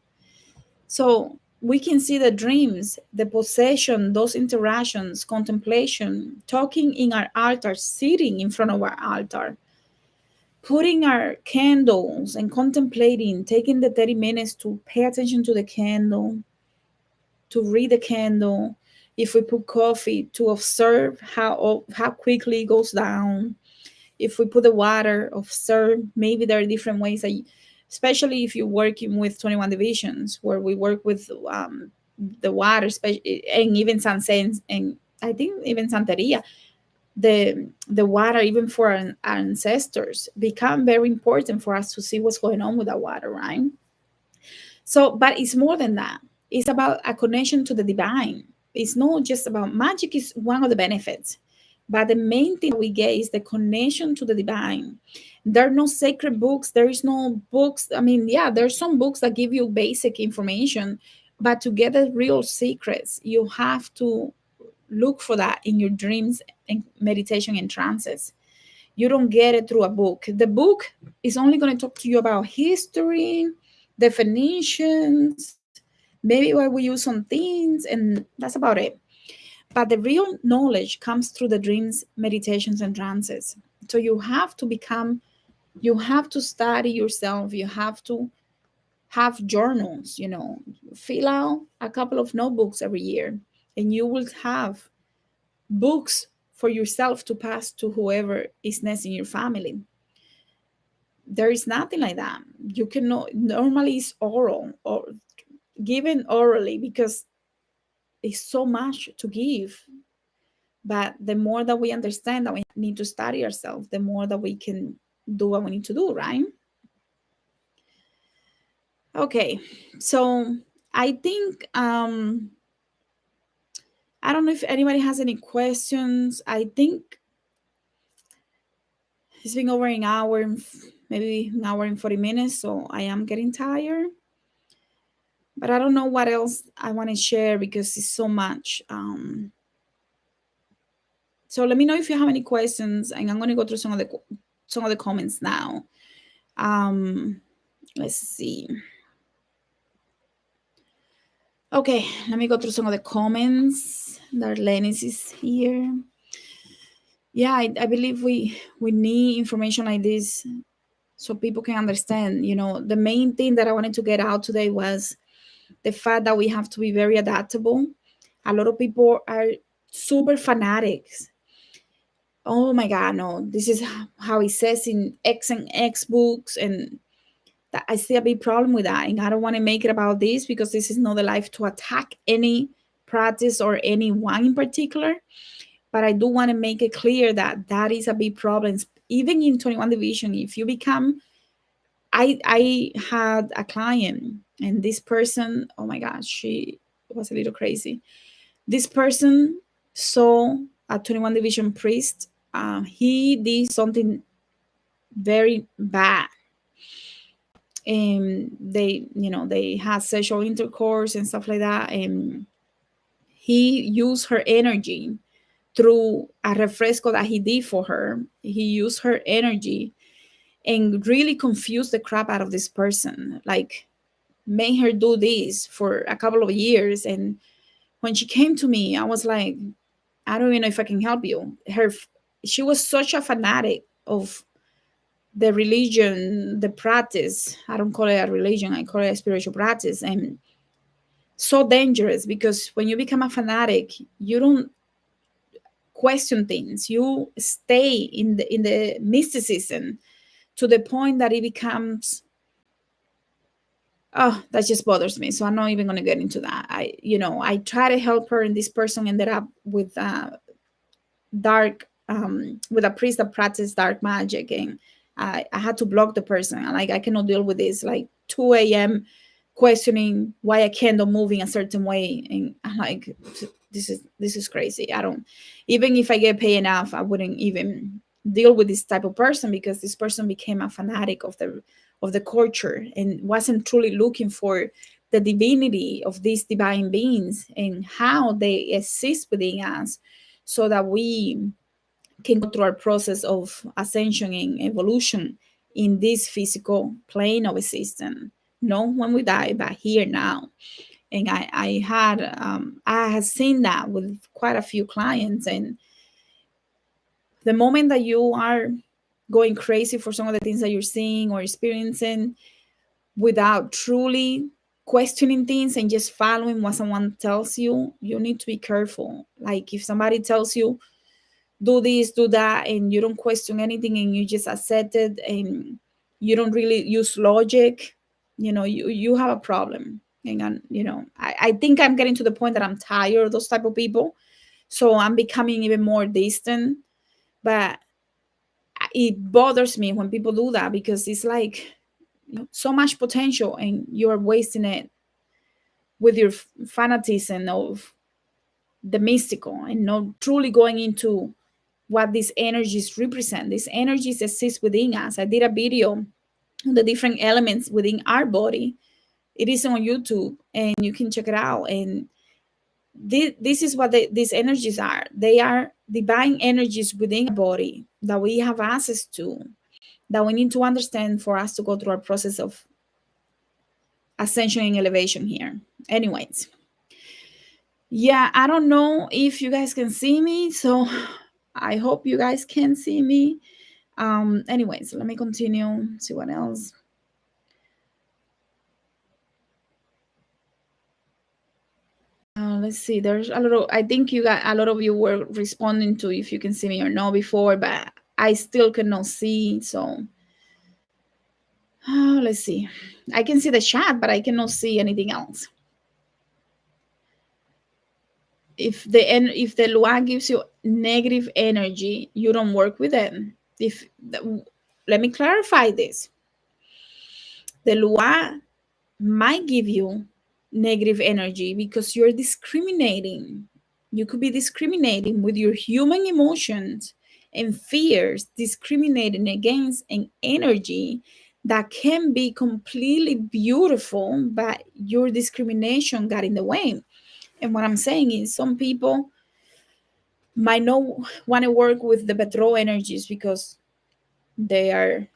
So we can see the dreams, the possession, those interactions, contemplation, talking in our altar, sitting in front of our altar, putting our candles and contemplating, taking the 30 minutes to pay attention to the candle, to read the candle. If we put coffee, to observe how quickly it goes down. If we put the water, observe. Maybe there are different ways that especially if you're working with 21 divisions, where we work with the water, and even Sansen, and I think even Santeria, the water, even for our ancestors, become very important for us to see what's going on with the water, right? So, but it's more than that. It's about a connection to the divine. It's not just about magic, is one of the benefits. But the main thing we get is the connection to the divine. There are no sacred books. There is no books. I mean, yeah, there's some books that give you basic information, but to get the real secrets, you have to look for that in your dreams and meditation and trances. You don't get it through a book. The book is only going to talk to you about history, definitions, maybe why we use some things, and that's about it. But the real knowledge comes through the dreams, meditations, and trances. So you have to study yourself. You have to have journals, fill out a couple of notebooks every year, and you will have books for yourself to pass to whoever is next in your family. There is nothing like that. You cannot, normally it's oral or given orally because it's so much to give. But the more that we understand that we need to study ourselves, the more that we can do what we need to do, right? Okay, so I think I don't know if anybody has any questions. I think it's been over an hour, maybe an hour and 40 minutes, so I am getting tired. But I don't know what else I want to share because it's so much. So let me know if you have any questions, and I'm going to go through some of the comments now. Let's see. Okay, let me go through some of the comments. Darlenis is here. Yeah, I believe we need information like this so people can understand. The main thing that I wanted to get out today was the fact that we have to be very adaptable. A lot of people are super fanatics. Oh my God, no, this is how it says in X and X books. And that I see a big problem with that. And I don't want to make it about this because this is not the life to attack any practice or anyone in particular. But I do want to make it clear that that is a big problem. Even in 21 Division, if you become, I had a client, and this person, oh my gosh, she was a little crazy. This person saw a 21 Division priest. He did something very bad, and they had sexual intercourse and stuff like that, and he used her energy through a refresco that he did for her. He used her energy and really confused the crap out of this person, like made her do this for a couple of years. And when she came to me, I was like, I don't even know if I can help you. She was such a fanatic of the religion, the practice, I don't call it a religion, I call it a spiritual practice, and so dangerous because when you become a fanatic, you don't question things. You stay in the mysticism to the point that it becomes, oh, that just bothers me. So I'm not even going to get into that. I try to help her, and this person ended up with dark with a priest that practiced dark magic, and I had to block the person. Like, I cannot deal with this, like 2 a.m questioning why a candle moving a certain way, and I'm like, this is crazy. I don't, even if I get paid enough, I wouldn't even deal with this type of person, because this person became a fanatic of the culture and wasn't truly looking for the divinity of these divine beings and how they exist within us, so that we can go through our process of ascension and evolution in this physical plane of existence. Not when we die, but here now. And I have seen that with quite a few clients. And the moment that you are going crazy for some of the things that you're seeing or experiencing without truly questioning things and just following what someone tells you, you need to be careful. Like, if somebody tells you do this, do that, and you don't question anything and you just accept it, and you don't really use logic, you have a problem. And I think I'm getting to the point that I'm tired of those type of people, so I'm becoming even more distant. But it bothers me when people do that, because it's like, so much potential and you're wasting it with your fanaticism of the mystical, and not truly going into what these energies represent. These energies exist within us. I did a video on the different elements within our body. It is on YouTube, and you can check it out. And this is what these energies are. They are divine energies within our body that we have access to, that we need to understand for us to go through our process of ascension and elevation here. Anyways, yeah, I don't know if you guys can see me, so I hope you guys can see me. Anyways, let me continue, see what else. Let's see, there's a lot of, I think you got a lot of you were responding to if you can see me or no before, but I still cannot see. So let's see, I can see the chat, but I cannot see anything else. If the Lua gives you negative energy, you don't work with them. Let me clarify this. The Lua might give you negative energy because you're discriminating. You could be discriminating with your human emotions and fears, discriminating against an energy that can be completely beautiful, but your discrimination got in the way. And what I'm saying is, some people might not want to work with the betrothed energies because they are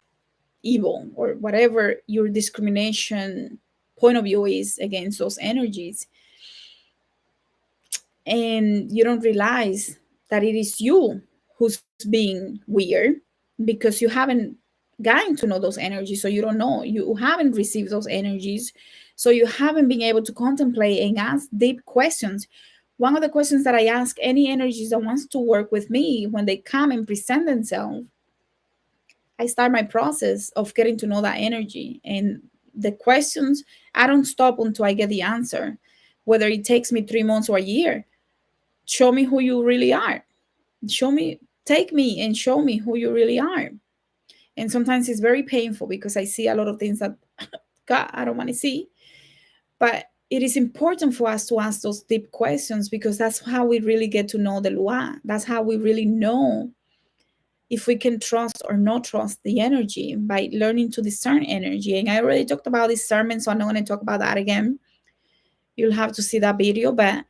evil, or whatever your discrimination point of view is against those energies. And you don't realize that it is you who's being weird, because you haven't gotten to know those energies. So you don't know, you haven't received those energies, so you haven't been able to contemplate and ask deep questions. One of the questions that I ask any energies that wants to work with me when they come and present themselves, I start my process of getting to know that energy. And the questions, I don't stop until I get the answer, whether it takes me 3 months or a year. Show me who you really are. Take me and show me who you really are. And sometimes it's very painful because I see a lot of things that, God, I don't want to see. But it is important for us to ask those deep questions, because that's how we really get to know the Lua. That's how we really know if we can trust or not trust the energy, by learning to discern energy. And I already talked about discernment, so I'm not going to talk about that again. You'll have to see that video. But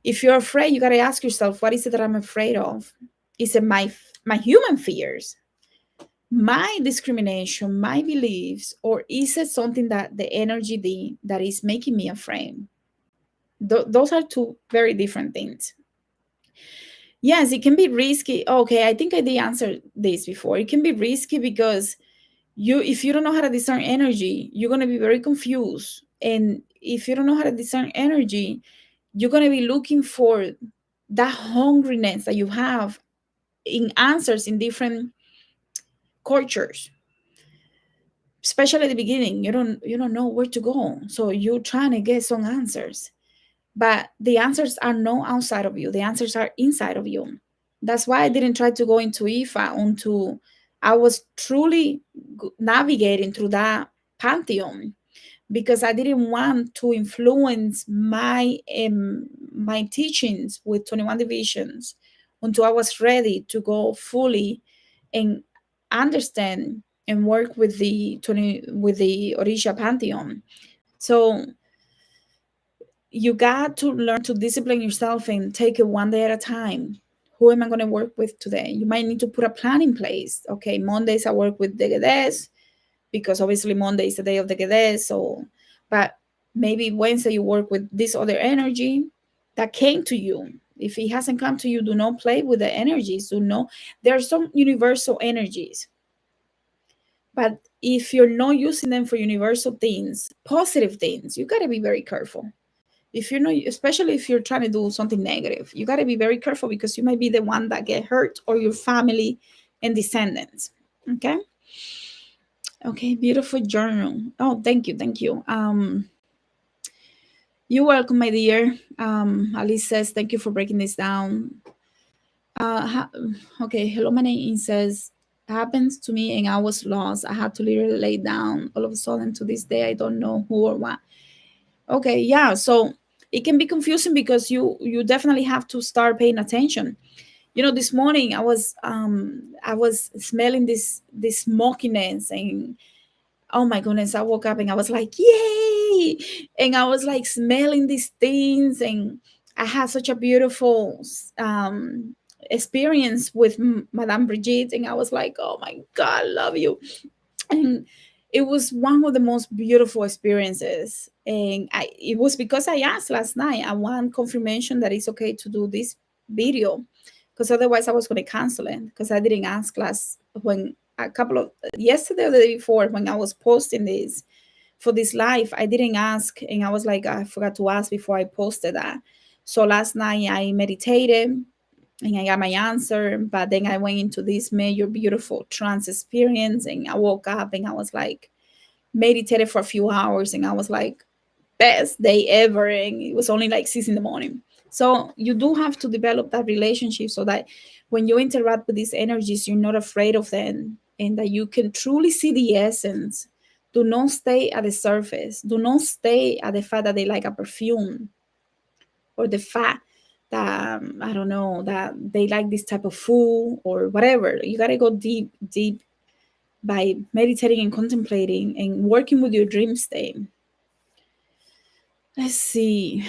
if you're afraid, you got to ask yourself, what is it that I'm afraid of? Is it my human fears, my discrimination, my beliefs, or is it something that the energy that is making me afraid? Those are two very different things. Yes, it can be risky. Okay, I think I did answer this before. It can be risky because If you don't know how to discern energy, you're going to be very confused. And if you don't know how to discern energy, you're going to be looking for that hungriness that you have in answers in different cultures, especially at the beginning. You don't know where to go, so you're trying to get some answers, but the answers are not outside of you, the answers are inside of you. That's why I didn't try to go into Ifa until I was truly navigating through that pantheon, because I didn't want to influence my teachings with 21 divisions until I was ready to go fully and understand and work with the Orisha pantheon. So you got to learn to discipline yourself and take it one day at a time. Who am I going to work with today? You might need to put a plan in place. Okay, Mondays I work with the Gedes, because obviously Monday is the day of the Gedes. So, but maybe Wednesday you work with this other energy that came to you. If it hasn't come to you, do not play with the energies. Do not. There are some universal energies, but if you're not using them for universal things, positive things, you got to be very careful. If you're not, especially if you're trying to do something negative, you got to be very careful, because you might be the one that get hurt, or your family and descendants. Okay. Okay, beautiful journal. Oh, thank you, thank you. You're welcome, my dear. Alice says, thank you for breaking this down. Okay, hello, my name says, happens to me and I was lost. I had to literally lay down. All of a sudden, to this day, I don't know who or what. Okay, yeah. So it can be confusing, because you definitely have to start paying attention. This morning I was smelling this smokiness, and oh my goodness, I woke up and I was like, yay! And I was like smelling these things, and I had such a beautiful experience with Madame Brigitte, and I was like, oh my God, I love you. And it was one of the most beautiful experiences. And it was because I asked last night. I want confirmation that it's okay to do this video, because otherwise I was going to cancel it, because I didn't ask last when a couple of yesterday or the day before, when I was posting this for this live. I didn't ask, and I was like, I forgot to ask before I posted that. So last night I meditated and I got my answer, but then I went into this major beautiful trance experience, and I woke up and I was like meditated for a few hours, and I was like, best day ever, and it was only like 6 in the morning. So you do have to develop that relationship, so that when you interact with these energies, you're not afraid of them, and that you can truly see the essence. Do not stay at the surface. Do not stay at the fact that they like a perfume, or the fact that I don't know, that they like this type of food or whatever. You got to go deep, deep, by meditating and contemplating and working with your dream state. Let's see.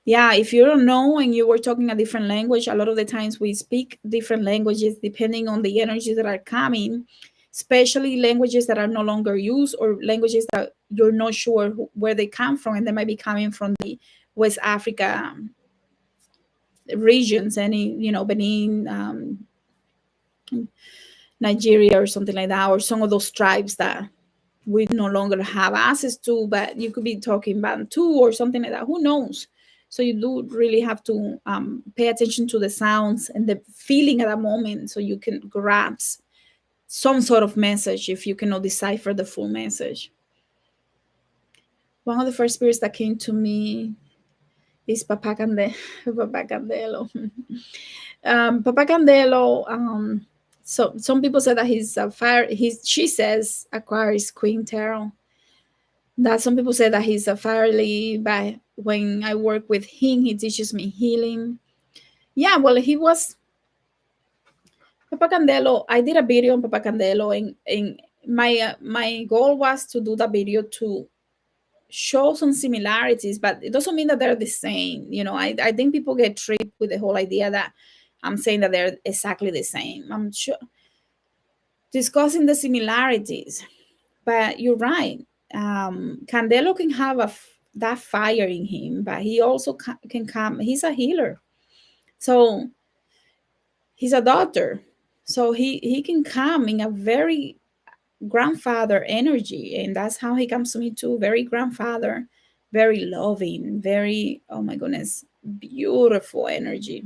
Yeah, if you don't know and you were talking a different language, a lot of the times we speak different languages depending on the energies that are coming, especially languages that are no longer used, or languages that you're not sure where they come from, and they might be coming from the West Africa regions, any, Benin, Nigeria, or something like that, or some of those tribes that we no longer have access to, but you could be talking Bantu or something like that. Who knows? So you do really have to pay attention to the sounds and the feeling at that moment, so you can grasp some sort of message if you cannot decipher the full message. One of the first spirits that came to me is Papa Papa Candelo. Papa Candelo. So some people say that he's a fire. She says Aquarius Queen Tarot. That some people say that he's a fiery, but when I work with him, he teaches me healing. Yeah, well, he was Papa Candelo. I did a video on Papa Candelo, and my goal was to do the video to show some similarities, but it doesn't mean that they're the same. I think people get tripped with the whole idea that I'm saying that they're exactly the same. I'm sure discussing the similarities, but you're right. Candelo can have that fire in him, but he also can come. He's a healer, so he's a doctor. So he can come in a very grandfather energy, and that's how he comes to me too. Very grandfather, very loving, very, oh my goodness, beautiful energy.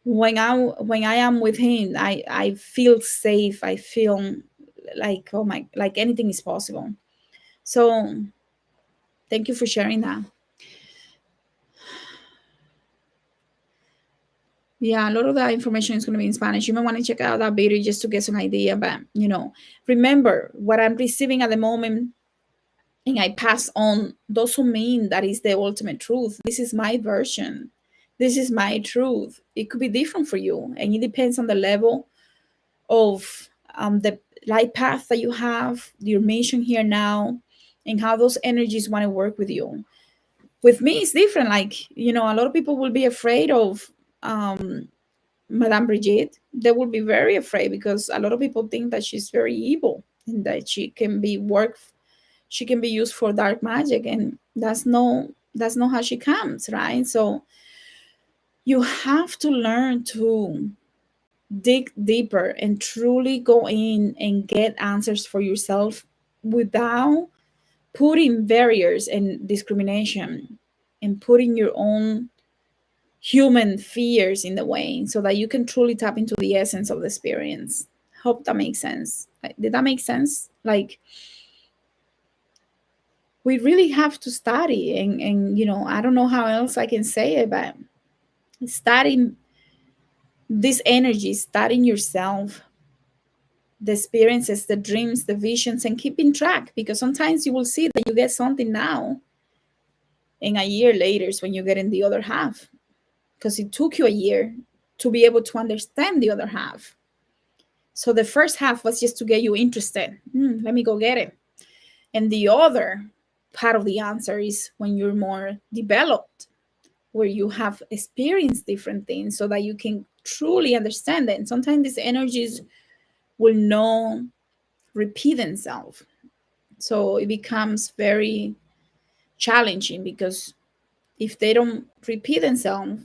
When I am with him, I feel safe. I feel like, oh my, like anything is possible. So thank you for sharing that. Yeah, a lot of that information is going to be in Spanish. You might want to check out that video just to get some idea. But, remember what I'm receiving at the moment and I pass on doesn't mean that is the ultimate truth. This is my version. This is my truth. It could be different for you. And it depends on the level of the light path that you have, your mission here now, and how those energies want to work with you. With me, it's different. Like, a lot of people will be afraid of Madame Brigitte. They will be very afraid because a lot of people think that she's very evil and that she can be used for dark magic, and that's not how she comes, right? So you have to learn to dig deeper and truly go in and get answers for yourself without putting barriers and discrimination and putting your own human fears in the way, so that you can truly tap into the essence of the experience. Hope that makes sense. Did that make sense? Like, we really have to study, and I don't know how else I can say it, but studying this energy, studying yourself, the experiences, the dreams, the visions, and keeping track, because sometimes you will see that you get something now and a year later is when you get in the other half, because it took you a year to be able to understand the other half. So the first half was just to get you interested. Let me go get it. And the other part of the answer is when you're more developed, where you have experienced different things so that you can truly understand it. And sometimes these energies will not repeat themselves. So it becomes very challenging, because if they don't repeat themselves,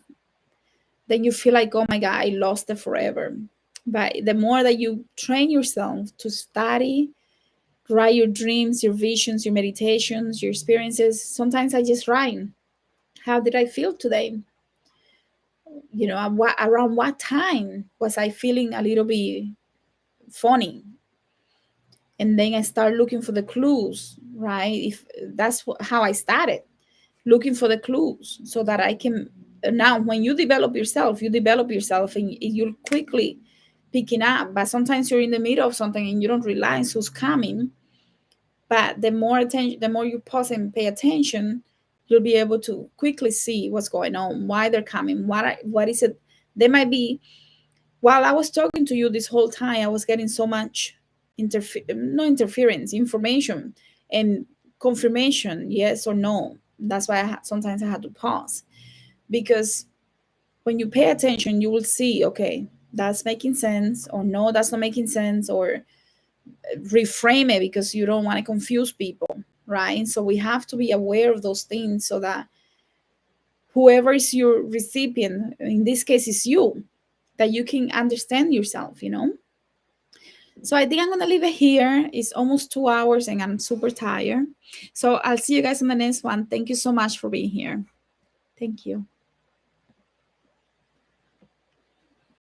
then you feel like, oh my God, I lost it forever. But the more that you train yourself to study, write your dreams, your visions, your meditations, your experiences. Sometimes I just write, how did I feel today? Around what time was I feeling a little bit funny? And then I start looking for the clues, right? If that's how I started, looking for the clues, so that I can. Now when you develop yourself, and you'll quickly picking up. But sometimes you're in the middle of something and you don't realize who's coming. But the more you pause and pay attention, you'll be able to quickly see what's going on, why they're coming, what is it. They might be, while I was talking to you this whole time, I was getting so much no interference, information and confirmation, yes or no. That's why sometimes I had to pause, because when you pay attention, you will see, okay, that's making sense, or no, that's not making sense, or reframe it because you don't want to confuse people, right? So we have to be aware of those things, so that whoever is your recipient, in this case is you, that you can understand yourself. So I think I'm going to leave it here. It's almost 2 hours and I'm super tired. So I'll see you guys on the next one. Thank you so much for being here. Thank you.